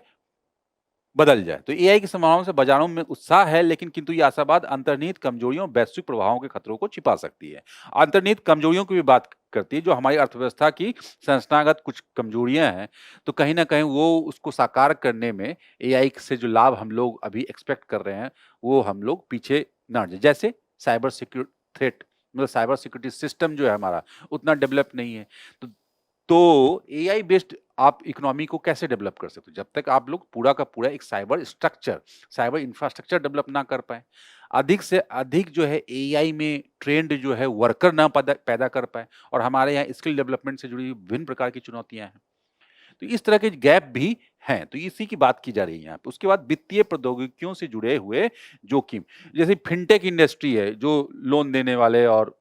बदल जाए। तो एआई की संभावनाओं से बाजारों में उत्साह है, लेकिन किंतु ये आशावाद अंतर्निहित कमजोरियों, वैश्विक प्रभावों के खतरों को छिपा सकती है। अंतर्निहित कमजोरियों की भी बात करती है, जो हमारी अर्थव्यवस्था की संरचनागत कुछ कमजोरियां हैं, तो कहीं ना कहीं वो उसको साकार करने में एआई से जो लाभ हम लोग अभी एक्सपेक्ट कर रहे हैं, वो हम लोग पीछे न हट जाए। जैसे साइबर सिक्योरिटी थ्रेट, मतलब साइबर सिक्योरिटी सिस्टम जो है हमारा उतना डेवलप नहीं है। तो एआई बेस्ड आप इकोनॉमी को कैसे डेवलप कर सकते हो, जब तक आप लोग पूरा का पूरा एक cyber structure, cyber infrastructure develop ना कर पाए, अधिक से अधिक जो है एआई में ट्रेंड जो है वर्कर ना पैदा कर पाए, और हमारे यहाँ स्किल डेवलपमेंट से जुड़ी विभिन्न प्रकार की चुनौतियां हैं। तो इस तरह के गैप भी हैं, तो इसी की बात की जा रही है यहाँ पे। उसके बाद वित्तीय प्रौद्योगिकियों से जुड़े हुए जोखिम, जैसे फिनटेक इंडस्ट्री है, जो लोन देने वाले और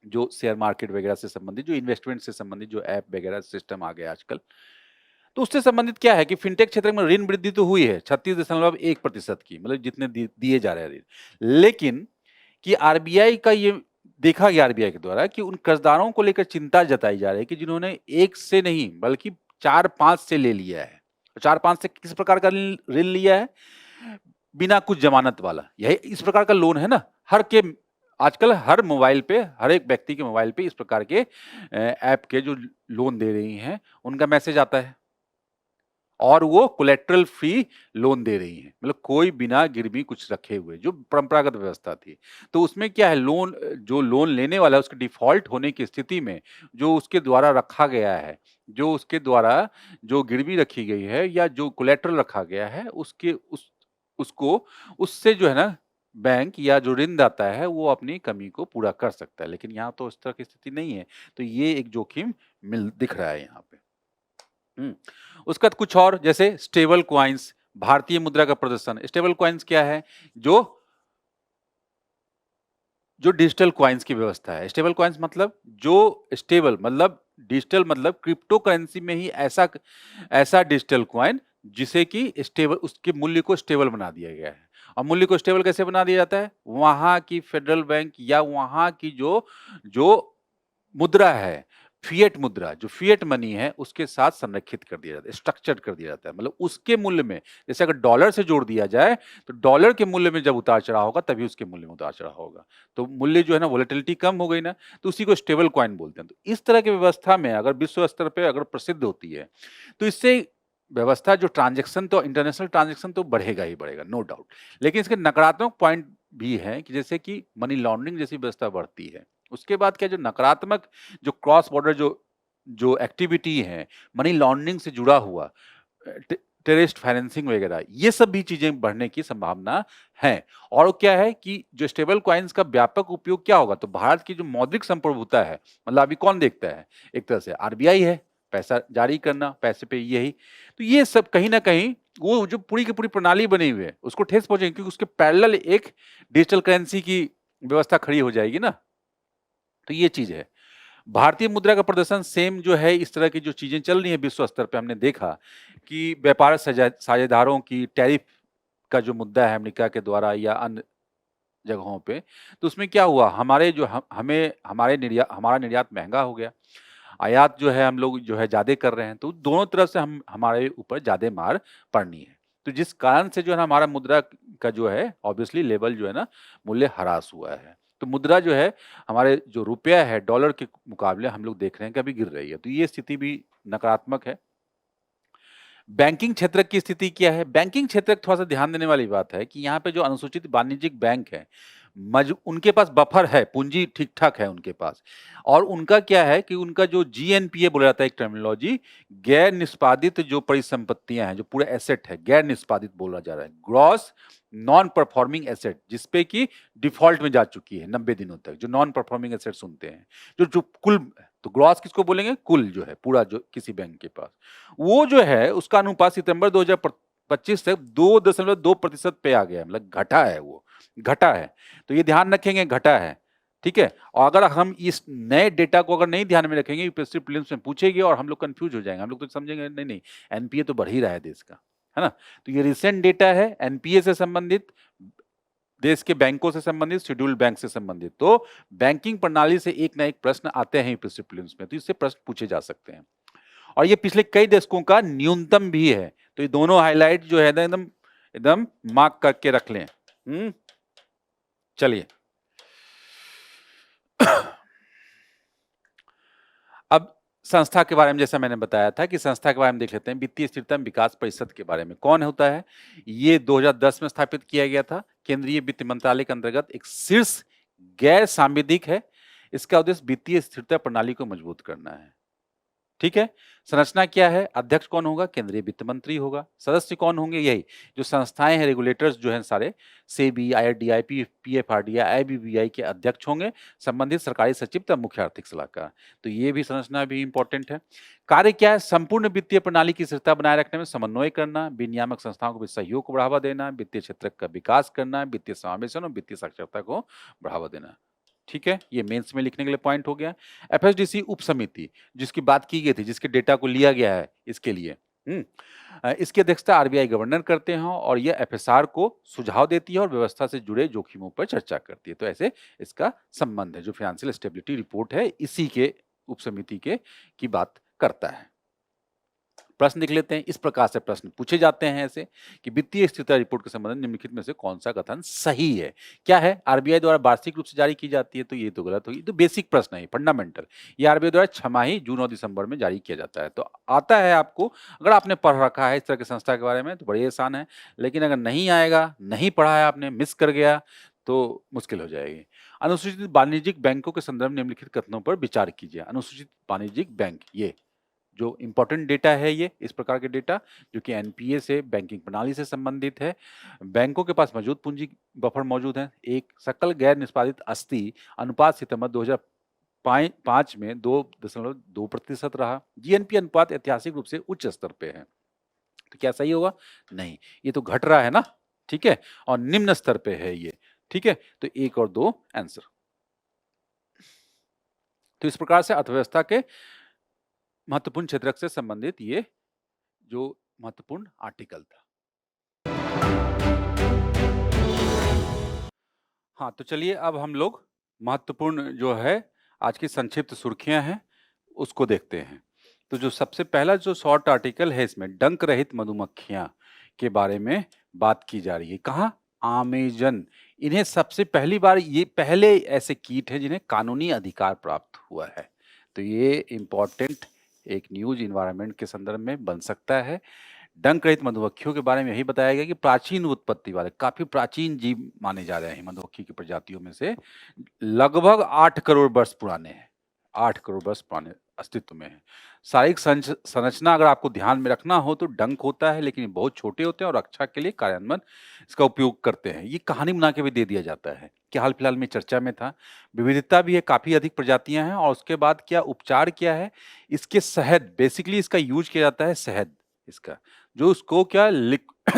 जो शेयर मार्केट वगैरह से संबंधित, जो इन्वेस्टमेंट से संबंधित जो ऐप वगैरह सिस्टम आ गया आजकल, तो उससे संबंधित क्या है कि फिनटेक क्षेत्र में ऋण वृद्धि तो हुई है 36.1% की, मतलब जितने दिए जा रहे हैं ऋण, लेकिन कि आरबीआई का ये देखा गया, आरबीआई के द्वारा, कि उन कर्जदारों को लेकर चिंता जताई जा रही है कि जिन्होंने एक से नहीं बल्कि 4-5 से ले लिया है। 4-5 से किस प्रकार का ऋण लिया है, बिना कुछ जमानत वाला, यही इस प्रकार का लोन है ना, आजकल हर मोबाइल पे, हर एक व्यक्ति के मोबाइल पे इस प्रकार के ऐप के जो लोन दे रही हैं उनका मैसेज आता है, और वो कोलेट्रल फ्री लोन दे रही हैं, मतलब कोई बिना गिरवी कुछ रखे हुए, जो परंपरागत व्यवस्था थी। तो उसमें क्या है, जो लोन लेने वाला है उसके डिफॉल्ट होने की स्थिति में जो उसके द्वारा रखा गया है, जो उसके द्वारा जो गिरवी रखी गई है या जो कोलेट्रल रखा गया है, उसको उससे जो है ना, बैंक या जो ऋणदाता है वो अपनी कमी को पूरा कर सकता है। लेकिन यहाँ तो इस तरह की स्थिति नहीं है, तो ये एक जोखिम दिख रहा है यहाँ पे। उसका कुछ और, जैसे स्टेबल क्वाइंस, भारतीय मुद्रा का प्रदर्शन। स्टेबल क्वाइंस क्या है, जो जो डिजिटल कॉइन्स की व्यवस्था है। स्टेबल कॉइन्स मतलब जो स्टेबल मतलब डिजिटल मतलब क्रिप्टो करेंसी में ही ऐसा ऐसा डिजिटल कॉइन जिसे कि स्टेबल उसके मूल्य को स्टेबल बना दिया गया है। और मूल्य को स्टेबल कैसे बना दिया जाता है? वहाँ की फेडरल बैंक या वहाँ की जो जो मुद्रा है, फिएट मुद्रा, जो फिएट मनी है, उसके साथ संरेखित कर दिया जाता है, स्ट्रक्चर्ड कर दिया जाता है। मतलब उसके मूल्य में जैसे अगर डॉलर से जोड़ दिया जाए, तो डॉलर के मूल्य में जब उतार-चढ़ाव होगा, तभी उसके मूल्य में उतार-चढ़ाव होगा। तो मूल्य जो है ना वोलेटिलिटी कम हो गई ना, तो उसी को स्टेबल कॉइन बोलते हैं। तो इस तरह की व्यवस्था में अगर विश्व स्तर पे अगर प्रसिद्ध होती है, तो इससे व्यवस्था जो ट्रांज़ैक्शन तो इंटरनेशनल ट्रांज़ैक्शन तो बढ़ेगा ही बढ़ेगा, नो डाउट। लेकिन इसके नकारात्मक पॉइंट भी हैं कि जैसे कि मनी लॉन्ड्रिंग जैसी व्यवस्था बढ़ती है। उसके बाद क्या जो नकारात्मक जो क्रॉस बॉर्डर जो जो एक्टिविटी है, मनी लॉन्ड्रिंग से जुड़ा हुआ टेररिस्ट फाइनेंसिंग वगैरह, ये सब भी चीज़ें बढ़ने की संभावना है। और क्या है कि जो स्टेबल कॉइन्स का व्यापक उपयोग क्या होगा? तो भारत की जो मौद्रिक संप्रभुता है, मतलब अभी कौन देखता है? एक तरह से आरबीआई है, पैसा जारी करना, पैसे पे यही। तो ये सब कहीं न कहीं वो जो पूरी की पूरी प्रणाली बनी हुई है, उसको ठेस पहुँचेगी क्योंकि उसके पैरेलल एक डिजिटल करेंसी की व्यवस्था खड़ी हो जाएगी ना। तो ये चीज़ है। भारतीय मुद्रा का प्रदर्शन सेम जो है इस तरह की जो चीज़ें चल रही हैं विश्व स्तर पे हमने देखा कि व्यापार साझेदारों की टैरिफ का जो मुद्दा है अमेरिका के द्वारा या अन्य जगहों पे, तो उसमें क्या हुआ हमारे जो ह हमें हमारा निर्यात महँगा हो गया। आयात जो है हम लोग जो है ज़्यादा कर रहे हैं, तो दोनों तरफ से हम हमारे ऊपर ज़्यादा मार पड़नी है। तो जिस कारण से जो है ना हमारा मुद्रा का जो है ऑब्वियसली लेवल जो है ना मूल्य ह्रास हुआ है। तो मुद्रा जो है हमारे जो रुपया है डॉलर के मुकाबले हम लोग देख रहे हैं कि अभी गिर रही है। तो ये स्थिति भी नकारात्मक है। बैंकिंग क्षेत्र की स्थिति क्या है? बैंकिंग क्षेत्र थोड़ा-सा ध्यान देने वाली बात है कि यहाँ पे जो अनुसूचित वाणिज्यिक बैंक हैं, उनके पास बफर है, पूँजी ठीक-ठाक है उनके पास। और उनका क्या है कि उनका जो जीएनपीए बोला जाता है एक टर्मिनोलॉजी, गैर निष्पादित जो परिसंपत्तियाँ हैं, जो पूरा एसेट है, गैर निष्पादित बोला जा रहा है। ग्रॉस नॉन परफॉर्मिंग एसेट जिसपे कि डिफ़ॉल्ट में जा चुकी है 90 दिनों तक, जो नॉन परफॉर्मिंग एसेट सुनते हैं। जो जो कुल तो ग्रॉस किसको बोलेंगे? कुल जो है, पूरा जो किसी बैंक के पास। वो जो है उसका अनुपात सितंबर 2025 से 2.2% पे आ गया है, मतलब घटा है वो, घटा है। तो ये ध्यान रखेंगे घटा है, ठीक है? और अगर हम इस नए डेटा को अगर नहीं ध्यान में रखेंगे, यूपीएससी प्रीलिम्स में पूछेगी और हम लोग कन्फ्यूज़ हो जाएँगे। हम लोग तो समझेंगे नहीं एनपीए तो बढ़ ही रहा है देश का, है ना? तो ये रिसेंट डेटा है एनपीए से संबंधित, देश के बैंकों से संबंधित, शेड्यूल्ड बैंक से संबंधित। तो बैंकिंग प्रणाली से एक ना एक प्रश्न आते हैं यूपीएससी प्रीलिम्स में, तो इससे प्रश्न पूछे जा सकते हैं। और ये पिछले कई दशकों का न्यूनतम भी है। तो ये दोनों हाइलाइट जो है ना एकदम एकदम मार्क करके रख लें। चलिए। अब संस्था के बारे में जैसा मैंने बताया था कि संस्था के बारे में देख लेते हैं, वित्तीय स्थिरता विकास परिषद के बारे में। कौन होता है? ये 2010 में स्थापित किया गया था। केंद्रीय वित्त मंत्रालय के अंतर्गत एक शीर्ष गैर सांविधिक है। इसका उद्देश्य वित्तीय स्थिरता प्रणाली को मजबूत करना है। ठीक है? संरचना क्या है? अध्यक्ष कौन होगा? केंद्रीय वित्त मंत्री होगा। सदस्य कौन होंगे? यही जो संस्थाएँ हैं, रेगुलेटर्स जो हैं सारे, सेबी, आईआरडीआई, पीएफआरडीआई, आईबीबीआई के अध्यक्ष होंगे, संबंधित सरकारी सचिव तथा मुख्य आर्थिक सलाहकार। तो ये भी संरचना भी इम्पोर्टेंट है। कार्य क्या है? संपूर्ण वित्तीय प्रणाली की स्थिरता बनाए रखने में समन्वय करना, विनियामक संस्थाओं को भी सहयोग को बढ़ावा देना, वित्तीय क्षेत्र का विकास करना, वित्तीय समावेशन और वित्तीय साक्षरता को बढ़ावा देना। ठीक है? ये मेंस में लिखने के लिए पॉइंट हो गया। एफएसडीसी उप समिति जिसकी बात की गई थी, जिसके डेटा को लिया गया है इसके लिए। इसकी अध्यक्षता आरबीआई गवर्नर करते हैं और यह एफएसआर को सुझाव देती है और व्यवस्था से जुड़े जोखिमों पर चर्चा करती है। तो ऐसे इसका संबंध है, जो फाइनेंशियल स्टेबिलिटी रिपोर्ट है इसी के उप समिति के की बात करता है। प्रश्न देख लेते हैं। इस प्रकार से प्रश्न पूछे जाते हैं ऐसे कि वित्तीय स्थिरता रिपोर्ट के संबंध में निम्नलिखित में से कौन सा कथन सही है? क्या है? आरबीआई द्वारा वार्षिक रूप से जारी की जाती है, तो ये तो गलत होगी। तो बेसिक प्रश्न है, फंडामेंटल। ये आरबीआई द्वारा छमाही जून और दिसंबर में जारी किया जाता है। तो आता है आपको, अगर आपने पढ़ रखा है इस तरह की संस्था के बारे में तो बड़ी आसान है। लेकिन अगर नहीं आएगा, नहीं पढ़ा है आपने, मिस कर गया तो मुश्किल हो जाएगी। अनुसूचित वाणिज्यिक बैंकों के संदर्भ में निम्नलिखित कथनों पर विचार कीजिए। अनुसूचित वाणिज्यिक बैंक, ये जो इम्पोर्टेंट डेटा है, ये इस प्रकार के डेटा जो कि एनपीए से बैंकिंग प्रणाली से संबंधित है। बैंकों के पास मौजूद पूंजी बफर मौजूद है। एक सकल गैर निष्पादित अस्थि अनुपात सितंबर 2005 में 2.2% रहा। जीएनपी अनुपात ऐतिहासिक रूप से उच्च स्तर पे है। तो क्या सही होगा? नहीं, ये तो घट रहा है ना, ठीक है, और निम्न स्तर पे है ये, ठीक है। तो 1 और 2 आंसर। तो इस प्रकार से अर्थव्यवस्था के महत्वपूर्ण क्षेत्र से संबंधित ये जो महत्वपूर्ण आर्टिकल था। हाँ, तो चलिए अब हम लोग महत्वपूर्ण जो है आज की संक्षिप्त सुर्खियां हैं उसको देखते हैं। तो जो सबसे पहला जो शॉर्ट आर्टिकल है इसमें डंक रहित मधुमक्खियां के बारे में बात की जा रही है। कहाँ? अमेजन। इन्हें सबसे पहली बार ये पहले ऐसे कीट हैं जिन्हें कानूनी अधिकार प्राप्त हुआ है। तो ये इम्पोर्टेंट एक न्यूज इन्वायरमेंट के संदर्भ में बन सकता है। डंक रहित मधुमक्खियों के बारे में यही बताया गया कि प्राचीन उत्पत्ति वाले काफी प्राचीन जीव माने जा रहे हैं। मधुमक्खी की प्रजातियों में से लगभग 8 करोड़ वर्ष पुराने हैं। 8 करोड़ वर्ष पुराने अस्तित्व में है। शारीरिक संरचना अगर आपको ध्यान में रखना हो तो डंक होता है, लेकिन ये बहुत छोटे होते हैं और रक्षा के लिए कार्यान्वयन इसका उपयोग करते हैं। ये कहानी बना के भी दे दिया जाता है कि हाल फिलहाल में चर्चा में था। विविधता भी है, काफी अधिक प्रजातियां हैं। और उसके बाद क्या उपचार क्या है इसके? शहद, बेसिकली इसका यूज किया जाता है शहद इसका, जो उसको क्या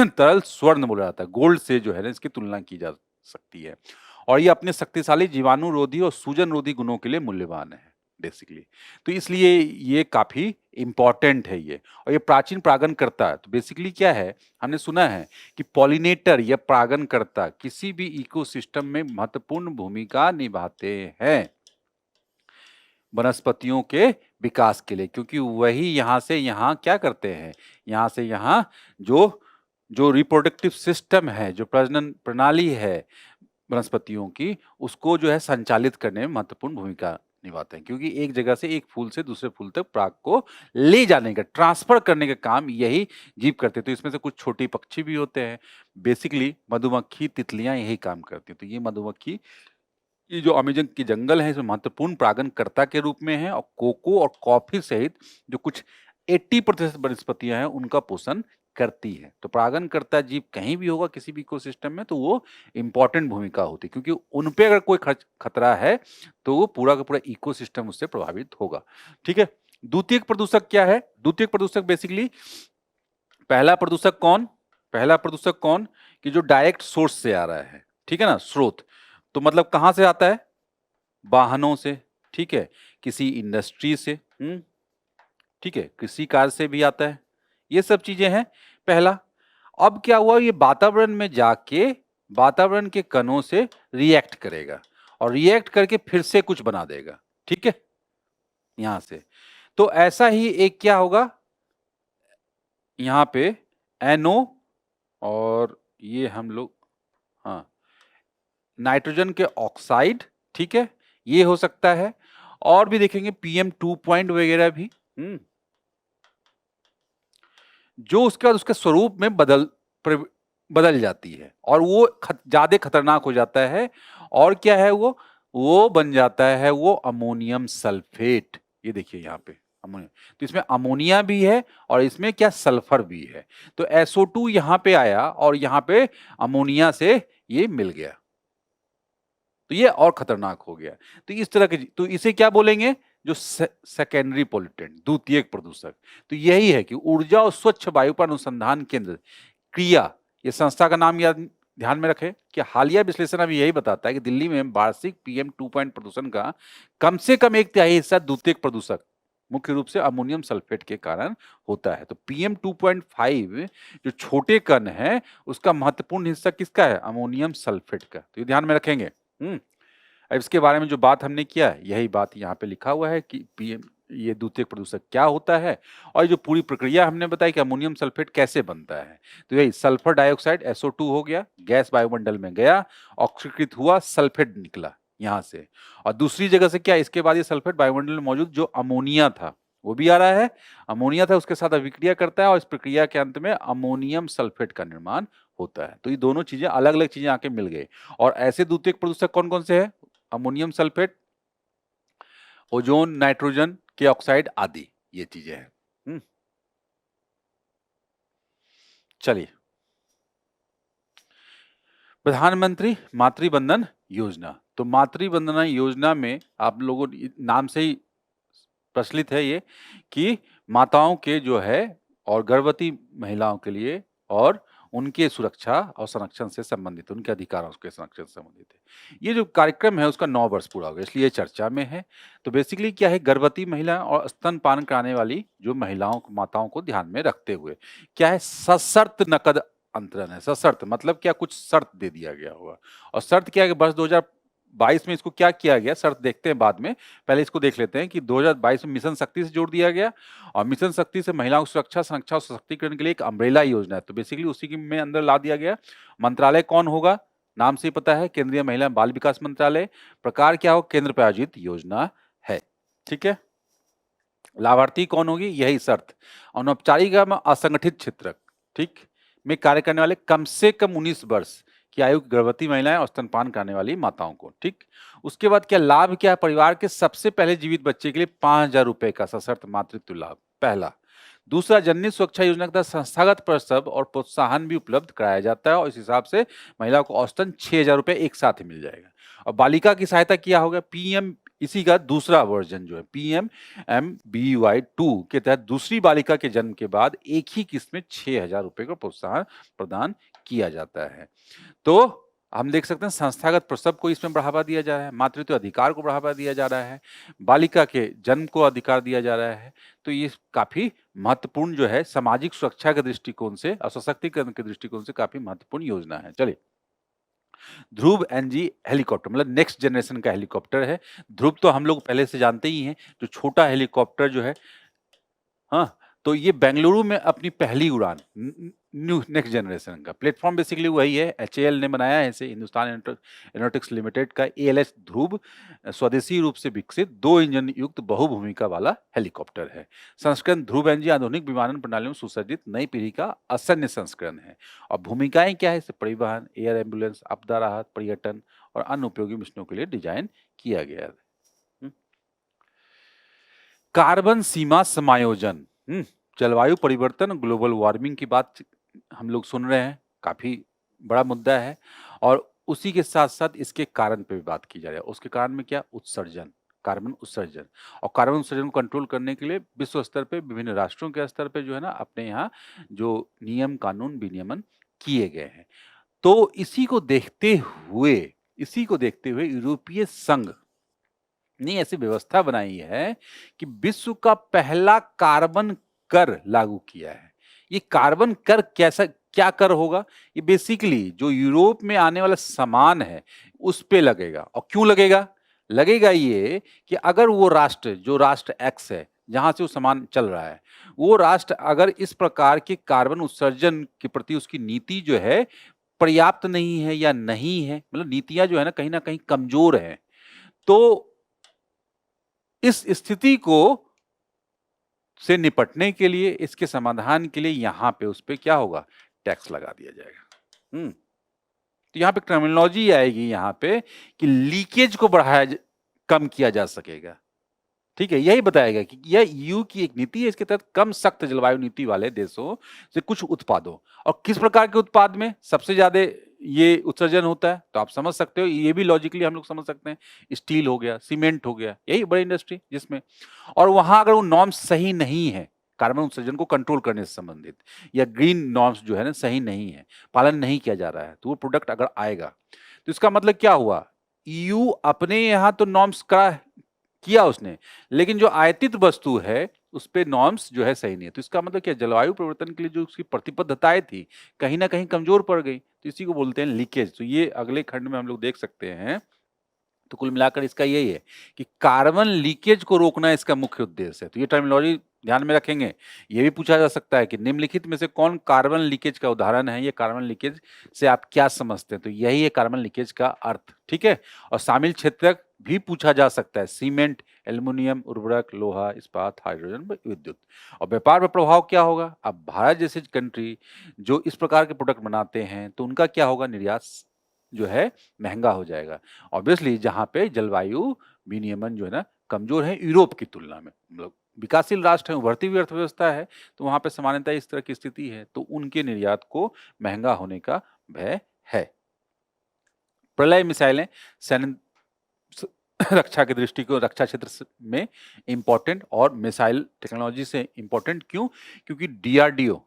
तरल स्वर्ण बोला जाता है, गोल्ड से जो है ना इसकी तुलना की जा सकती है। और ये अपने शक्तिशाली जीवाणुरोधी और सूजन रोधी गुणों के लिए मूल्यवान है बेसिकली। तो इसलिए ये काफी इंपॉर्टेंट है ये। और ये प्राचीन परागणकर्ता है। तो बेसिकली क्या है, हमने सुना है कि पॉलिनेटर या परागणकर्ता किसी भी इकोसिस्टम में महत्वपूर्ण भूमिका निभाते हैं वनस्पतियों के विकास के लिए, क्योंकि वही यहाँ से यहाँ क्या करते हैं, यहाँ से यहाँ जो जो रिप्रोडक्टिव सिस्टम है, जो प्रजनन प्रणाली है वनस्पतियों की, उसको जो है संचालित करने में महत्वपूर्ण भूमिका निभाते हैं। क्योंकि एक जगह से एक फूल से दूसरे फूल तक पराग को ले जाने का, ट्रांसफर करने का काम यही जीव करते हैं। तो इसमें से कुछ छोटे पक्षी भी होते हैं। बेसिकली मधुमक्खी, तितलियां यही काम करती हैं। तो ये मधुमक्खी, ये जो अमेजन की जंगल है इसमें महत्वपूर्ण परागणकर्ता के रूप में है और कोको और कॉफी सहित जो कुछ 80% वनस्पतियां हैं उनका पोषण करती है। तो परागणकर्ता जीव कहीं भी होगा किसी भी इकोसिस्टम में तो वो इंपॉर्टेंट भूमिका होती है, क्योंकि उन पे अगर कोई खतरा है तो वो पूरा का पूरा इकोसिस्टम उससे प्रभावित होगा। ठीक है। द्वितीयक प्रदूषक क्या है? द्वितीयक प्रदूषक बेसिकली पहला प्रदूषक कौन? पहला प्रदूषक कौन कि जो डायरेक्ट सोर्स से आ रहा है, ठीक है ना, स्रोत। तो मतलब कहां से आता है? वाहनों से, ठीक है, किसी इंडस्ट्री से, ठीक है, कृषि कार्य से भी आता है। ये सब चीजें हैं पहला। अब क्या हुआ, ये वातावरण में जाके वातावरण के कणों से रिएक्ट करेगा और रिएक्ट करके फिर से कुछ बना देगा, ठीक है, यहां से। तो ऐसा ही एक क्या होगा यहां पे NO और ये हम लोग, हाँ, नाइट्रोजन के ऑक्साइड, ठीक है, ये हो सकता है। और भी देखेंगे PM2 पॉइंट वगैरह भी, जो उसके बाद उसके स्वरूप में बदल जाती है और वो ज्यादा खतरनाक हो जाता है। और क्या है वो बन जाता है वो अमोनियम सल्फेट। ये देखिए यहाँ पे अमोनिया, तो इसमें अमोनिया भी है और इसमें क्या सल्फर भी है। तो SO2 यहाँ पे आया और यहाँ पे अमोनिया से ये मिल गया, तो ये और खतरनाक हो गया। तो इस तरह के, तो इसे क्या बोलेंगे, जो सेकेंडरी पोल्यूटेंट, द्वितीयक प्रदूषक। तो यही है कि ऊर्जा और स्वच्छ वायु पर अनुसंधान केंद्र क्रिया, ये संस्था का नाम याद ध्यान में रखें कि हालिया विश्लेषण अभी यही बताता है कि दिल्ली में वार्षिक PM2 पॉइंट प्रदूषण का कम से कम 1/3 हिस्सा द्वितीयक प्रदूषक मुख्य रूप से अमोनियम सल्फेट के कारण होता है। तो PM2.5 जो छोटे कण है उसका महत्वपूर्ण हिस्सा किसका है? अमोनियम सल्फेट का। तो ये ध्यान में रखेंगे। अब इसके बारे में जो बात हमने किया यही बात यहाँ पे लिखा हुआ है कि ये द्वितीयक प्रदूषक क्या होता है और जो पूरी प्रक्रिया हमने बताई कि अमोनियम सल्फेट कैसे बनता है। तो यही सल्फर डाइऑक्साइड SO2 हो गया, गैस वायुमंडल में गया, ऑक्सीकृत हुआ, सल्फेट निकला यहाँ से। और दूसरी जगह से क्या, इसके बाद ये सल्फेट वायुमंडल में मौजूद जो अमोनिया था वो भी आ रहा है, अमोनिया था उसके साथ अभिक्रिया करता है और इस प्रक्रिया के अंत में अमोनियम सल्फेट का निर्माण होता है। तो ये दोनों चीजें अलग अलग चीजें आके मिल गई। और ऐसे द्वितीयक प्रदूषक कौन कौन से है? अमोनियम सल्फेट, ओजोन, नाइट्रोजन के ऑक्साइड आदि, ये चीजें हैं। चलिए, प्रधानमंत्री मातृवंदन योजना। तो मातृवंदना योजना में आप लोगों नाम से ही प्रचलित है ये कि माताओं के जो है और गर्भवती महिलाओं के लिए और उनके सुरक्षा और संरक्षण से संबंधित, उनके अधिकारों के संरक्षण से संबंधित है। ये जो कार्यक्रम है उसका 9 वर्ष पूरा हो गया, इसलिए चर्चा में है। तो बेसिकली क्या है, गर्भवती महिला और स्तनपान कराने वाली जो महिलाओं को, माताओं को ध्यान में रखते हुए क्या है, सशर्त नकद अंतरण है। सशर्त मतलब क्या, कुछ शर्त दे दिया गया होगा। और शर्त क्या है कि वर्ष 2022 में इसको क्या किया गया, शर्त देखते हैं बाद में, पहले इसको देख लेते हैं कि 2022 में मिशन शक्ति से जोड़ दिया गया। और मिशन शक्ति से महिलाओं की सुरक्षा, संरक्षा और सशक्तिकरण के लिए एक अम्ब्रेला योजना है, तो बेसिकली उसी के में अंदर ला दिया गया। मंत्रालय कौन होगा, नाम से ही पता है, केंद्रीय महिला बाल विकास मंत्रालय। प्रकार क्या हो, केंद्र प्रायोजित योजना है। ठीक है, लाभार्थी कौन होगी, यही शर्त। अनौपचारिक असंगठित क्षेत्र ठीक में कार्य करने वाले कम से कम 19 वर्ष की आयु की गर्भवती महिलाएं और स्तनपान कराने वाली माताओं को। ठीक, उसके बाद क्या लाभ, क्या है, परिवार के सबसे पहले जीवित बच्चे के लिए 5,000 रुपए का सशर्त मातृत्व लाभ, पहला। दूसरा, जननी सुरक्षा योजना के तहत संस्थागत प्रसव और प्रोत्साहन भी उपलब्ध कराया जाता है, और इस हिसाब से महिला को औसतन 6,000 रुपए एक साथ ही मिल जाएगा। और बालिका की सहायता किया होगा पीएम, इसी का दूसरा वर्जन जो है PMMBY2 के तहत दूसरी बालिका के जन्म के बाद एक ही किस्त में 6,000 रुपए का प्रोत्साहन प्रदान किया जाता है। तो हम देख सकते हैं संस्थागत प्रसव को इसमें बढ़ावा दिया जा रहा है, मातृत्व अधिकार को बढ़ावा दिया जा रहा है, बालिका के जन्म को अधिकार दिया जा रहा है। तो ये काफी महत्वपूर्ण जो है, सामाजिक सुरक्षा के दृष्टिकोण से और सशक्तिकरण के दृष्टिकोण से काफी महत्वपूर्ण योजना है। चलिए, ध्रुव NG हेलीकॉप्टर मतलब नेक्स्ट जनरेशन का हेलीकॉप्टर है। ध्रुव तो हम लोग पहले से जानते ही हैं, जो छोटा हेलीकॉप्टर जो है, हाँ, तो ये बेंगलुरु में अपनी पहली उड़ान, न्यू नेक्स्ट जनरेशन का प्लेटफॉर्म बेसिकली वही है, HAL ने बनाया है इसे, हिंदुस्तान एरोनॉटिक्स लिमिटेड का ALH ध्रुव स्वदेशी रूप से विकसित 2 इंजन युक्त बहुभूमिका वाला हेलीकॉप्टर है। संस्करण ध्रुव NG आधुनिक विमानन प्रणालियों में सुसज्जित नई पीढ़ी का असन्य संस्करण है। और भूमिकाएं क्या है, इसे परिवहन, एयर एम्बुलेंस, आपदा राहत, पर्यटन और अन्य उपयोगी मिशनों के लिए डिजाइन किया गया है। कार्बन सीमा समायोजन, जलवायु परिवर्तन, ग्लोबल वार्मिंग की बात हम लोग सुन रहे हैं, काफी बड़ा मुद्दा है। और उसी के साथ साथ इसके कारण पे भी बात की जा रही है। उसके कारण में क्या, उत्सर्जन, कार्बन उत्सर्जन। और कार्बन उत्सर्जन को कंट्रोल करने के लिए विश्व स्तर पे, विभिन्न राष्ट्रों के स्तर पे जो है ना, अपने यहाँ जो नियम कानून विनियमन किए गए हैं। तो इसी को देखते हुए यूरोपीय संघ ने ऐसी व्यवस्था बनाई है कि विश्व का पहला कार्बन कर लागू किया है। ये कार्बन कर कैसा, क्या कर होगा, ये बेसिकली जो यूरोप में आने वाला सामान है उस पे लगेगा। और क्यों लगेगा, लगेगा ये कि अगर वो राष्ट्र, जो राष्ट्र X है जहां से वो सामान चल रहा है, वो राष्ट्र अगर इस प्रकार के कार्बन उत्सर्जन के प्रति उसकी नीति जो है पर्याप्त नहीं है या नहीं है, मतलब नीतियां जो है ना कहीं कमजोर है, तो इस स्थिति को से निपटने के लिए, इसके समाधान के लिए यहां पे उस पे क्या होगा, टैक्स लगा दिया जाएगा। तो यहां पे टर्मिनोलॉजी आएगी यहां पे कि लीकेज को कम किया जा सकेगा। ठीक है, यही बताएगा कि यह EU की एक नीति है, इसके तहत कम सख्त जलवायु नीति वाले देशों से कुछ उत्पादों, और किस प्रकार के उत्पाद में सबसे ज्यादा ये उत्सर्जन होता है, तो आप समझ सकते हो, ये भी लॉजिकली हम लोग समझ सकते हैं, स्टील हो गया, सीमेंट हो गया, यही बड़ी इंडस्ट्री जिसमें। और वहां अगर वो नॉर्म्स सही नहीं है, कार्बन उत्सर्जन को कंट्रोल करने से संबंधित, या ग्रीन नॉर्म्स जो है ना सही नहीं है, पालन नहीं किया जा रहा है, तो वो प्रोडक्ट अगर आएगा तो इसका मतलब क्या हुआ, EU अपने यहां तो नॉर्म्स का किया उसने, लेकिन जो आयातित वस्तु है उस पे नॉर्म्स जो है सही नहीं है। तो इसका मतलब क्या, जलवायु परिवर्तन के लिए जो उसकी प्रतिबद्धताएं थी कहीं ना कहीं कमजोर पड़ गई, तो इसी को बोलते हैं लीकेज। तो ये अगले खंड में हम लोग देख सकते हैं। तो कुल मिलाकर इसका यही है कि कार्बन लीकेज को रोकना इसका मुख्य उद्देश्य है। तो ये टर्मिनोलॉजी ध्यान में रखेंगे। ये भी पूछा जा सकता है कि निम्नलिखित में से कौन कार्बन लीकेज का उदाहरण है, ये कार्बन लीकेज से आप क्या समझते हैं, तो यही है कार्बन लीकेज का अर्थ। ठीक है, और शामिल क्षेत्र भी पूछा जा सकता है, सीमेंट, एल्युमिनियम, उर्वरक, लोहा, इस्पात, हाइड्रोजन, विद्युत। और व्यापार पर प्रभाव क्या होगा, अब भारत जैसे कंट्री जो इस प्रकार के प्रोडक्ट बनाते हैं तो उनका क्या होगा, निर्यात जो है महंगा हो जाएगा। ऑब्वियसली जहां पे जलवायु विनियमन जो है ना कमजोर है यूरोप की तुलना में, मतलब विकासशील राष्ट्र है, उभरती हुई अर्थव्यवस्था है, तो वहां पे सामान्यतः इस तरह की स्थिति है, तो उनके निर्यात को महंगा होने का भय है। प्रलय मिसाइलें सैन्य रक्षा के दृष्टिकोण, रक्षा क्षेत्र में इंपॉर्टेंट और मिसाइल टेक्नोलॉजी से इंपॉर्टेंट क्यों, क्योंकि DRDO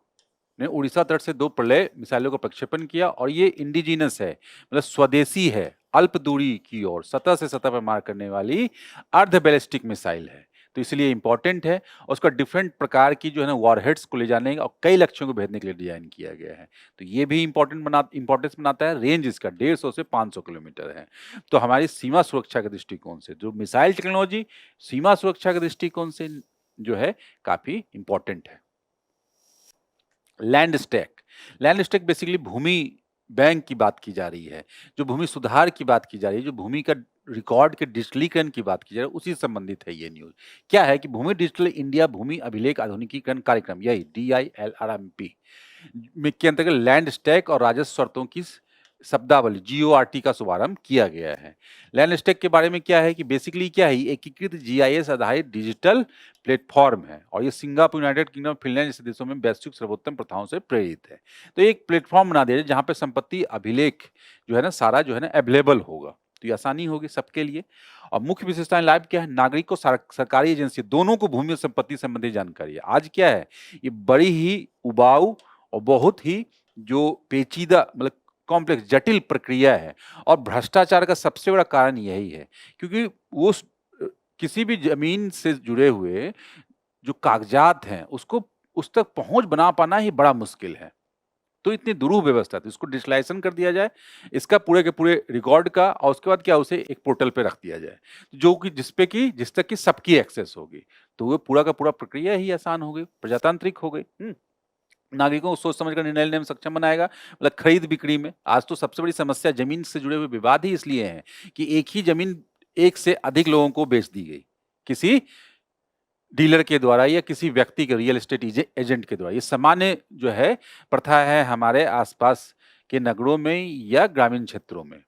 ने उड़ीसा तट से 2 प्रलय मिसाइलों का प्रक्षेपण किया और ये इंडिजिनस है, मतलब स्वदेशी है, अल्प दूरी की ओर सतह से सतह पर मार करने वाली अर्ध बैलिस्टिक मिसाइल है। तो इसलिए इंपॉर्टेंट है और उसका डिफरेंट प्रकार की जो है ना वॉरहेड्स को ले जाने और कई लक्ष्यों को भेजने के लिए डिजाइन किया गया है। तो ये भी इंपॉर्टेंस बनाता है। रेंज इसका 150 से 500 किलोमीटर है। तो हमारी सीमा सुरक्षा के दृष्टिकोण से जो मिसाइल टेक्नोलॉजी सीमा सुरक्षा के दृष्टिकोण से जो है काफी इंपॉर्टेंट है। Land stack, land stack basically भूमि बैंक की बात की जा रही है, जो भूमि सुधार की बात की जा रही है, जो भूमि का रिकॉर्ड के डिजिटलीकरण की बात की जा रही है, उसी से संबंधित है ये न्यूज। क्या है कि भूमि डिजिटल इंडिया भूमि अभिलेख आधुनिकीकरण कार्यक्रम, यही DILRMP में के अंतर्गत लैंड स्टैक और राजस्व शर्तों की शब्दावली GORT का शुभारंभ किया गया है। लैंड स्टैक के बारे में क्या है कि बेसिकली क्या है, एकीकृत GIS आधारित डिजिटल प्लेटफॉर्म है और ये सिंगापुर, यूनाइटेड किंगडम, फिनलैंड जैसे देशों में वैश्विक सर्वोत्तम प्रथाओं से प्रेरित है। तो एक प्लेटफॉर्म बना दिया जहां पे संपत्ति अभिलेख जो है ना सारा जो है ना अवेलेबल होगा, तो ये आसानी होगी सबके लिए। और मुख्य विशेषताएं लाभ क्या है, नागरिक को सरकारी एजेंसी दोनों को भूमि और संपत्ति संबंधी जानकारी है। आज क्या है, ये बड़ी ही उबाऊ और बहुत ही जो पेचीदा मतलब कॉम्प्लेक्स जटिल प्रक्रिया है और भ्रष्टाचार का सबसे बड़ा कारण यही है, क्योंकि वो किसी भी जमीन से जुड़े हुए जो कागजात हैं उसको उस तक पहुंच बना पाना ही बड़ा मुश्किल है। तो इतनी दुरूह व्यवस्था थी, इसको डिजिटलाइजेशन कर दिया जाए, इसका पूरे के पूरे रिकॉर्ड का, और उसके बाद क्या उसे एक पोर्टल पे रख दिया जाए, जो कि जिस तक की सबकी एक्सेस होगी, तो वो पूरा का पूरा प्रक्रिया ही आसान हो गई, प्रजातांत्रिक हो गई। नागरिकों को सोच समझ कर निर्णय लेने में सक्षम बनाएगा। मतलब खरीद बिक्री में आज तो सबसे बड़ी समस्या जमीन से जुड़े हुए विवाद ही इसलिए हैं कि एक ही जमीन एक से अधिक लोगों को बेच दी गई, किसी डीलर के द्वारा या किसी व्यक्ति के रियल एस्टेट एजेंट के द्वारा। ये सामान्य जो है प्रथा है हमारे आसपास के नगरों में या ग्रामीण क्षेत्रों में।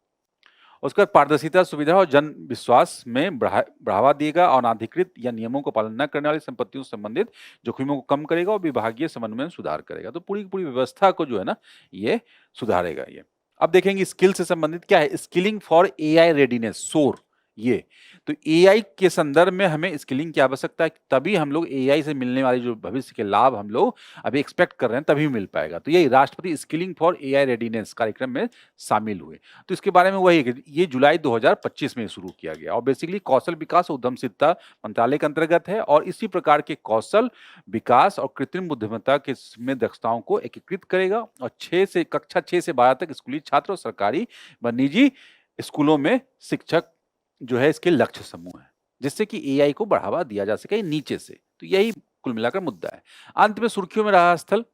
उसका पारदर्शिता, सुविधा और जन विश्वास में बढ़ावा देगा और अनाधिकृत या नियमों को पालन न करने वाली संपत्तियों से संबंधित जोखिमों को कम करेगा और विभागीय समन्वय में सुधार करेगा। तो पूरी पूरी व्यवस्था को जो है ना ये सुधारेगा ये। अब देखेंगे स्किल से संबंधित क्या है, स्किलिंग फॉर AI रेडीनेस, सोर। ये तो AI के संदर्भ में हमें स्किलिंग की आवश्यकता है, तभी हम लोग AI से मिलने वाले जो भविष्य के लाभ हम लोग अभी एक्सपेक्ट कर रहे हैं तभी मिल पाएगा। तो यही राष्ट्रपति स्किलिंग फॉर AI रेडीनेस कार्यक्रम में शामिल हुए। तो इसके बारे में वही ये जुलाई 2025 में शुरू किया गया और बेसिकली कौशल विकास और उद्यमशीलता मंत्रालय के अंतर्गत है और इसी प्रकार के कौशल विकास और कृत्रिम बुद्धिमत्ता के में दक्षताओं को एकीकृत करेगा और कक्षा 6 से 12 तक स्कूली छात्र और सरकारी व निजी स्कूलों में शिक्षक जो है इसके लक्ष्य समूह है, जिससे कि AI को बढ़ावा दिया जा सके नीचे से। तो यही कुल मिलाकर मुद्दा है। अंत में सुर्खियों में रहा स्थल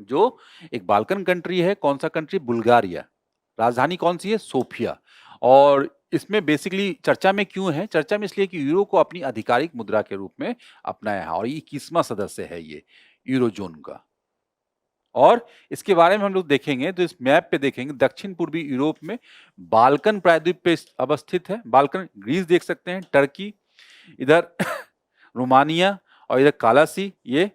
जो एक बाल्कन कंट्री है। कौन सा कंट्री? बुल्गारिया। राजधानी कौन सी है? सोफिया। और इसमें बेसिकली चर्चा में क्यों है? चर्चा में इसलिए कि यूरो को अपनी आधिकारिक मुद्रा के रूप में अपनाया है और ये 21वां सदस्य है ये यूरोजोन का। और इसके बारे में हम लोग देखेंगे तो इस मैप पे देखेंगे दक्षिण पूर्वी यूरोप में बाल्कन प्रायद्वीप पे अवस्थित है। बाल्कन ग्रीस देख सकते हैं, टर्की, इधर रोमानिया और इधर कालासी। ये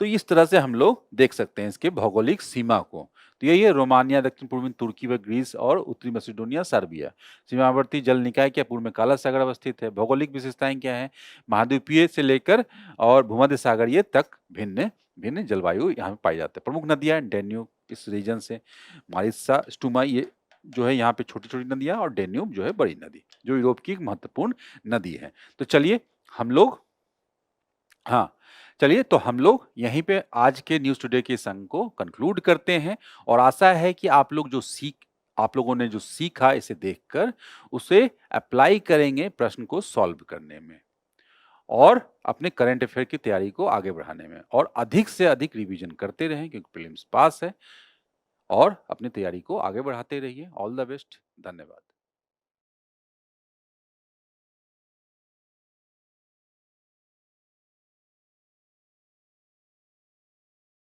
तो इस तरह से हम लोग देख सकते हैं इसके भौगोलिक सीमा को। तो यही है रोमानिया, दक्षिण पूर्वी तुर्की व ग्रीस और उत्तरी मैसेडोनिया, सर्बिया। सीमावर्ती जल निकाय क्या पूर्व में काला सागर अवस्थित है। भौगोलिक विशेषताएं क्या है? महाद्वीपीय से लेकर और भूमध्य सागरीय तक भिन्न भिन्न जलवायु यहाँ पे पाई जाती है। प्रमुख नदियां डेन्यूब इस रीजन से, मारिसा, स्टुमा, ये जो है यहाँ पे छोटी छोटी नदियां, और डेन्यूब जो है बड़ी नदी जो यूरोप की एक महत्वपूर्ण नदी है। तो चलिए हम लोग चलिए तो हम लोग यहीं पे आज के न्यूज़ टुडे के इस अंक को कंक्लूड करते हैं और आशा है कि आप लोगों ने जो सीखा इसे देखकर उसे अप्लाई करेंगे प्रश्न को सॉल्व करने में और अपने करंट अफेयर की तैयारी को आगे बढ़ाने में, और अधिक से अधिक रिवीजन करते रहें क्योंकि प्रीलिम्स पास है, और अपनी तैयारी को आगे बढ़ाते रहिए। All the best. धन्यवाद।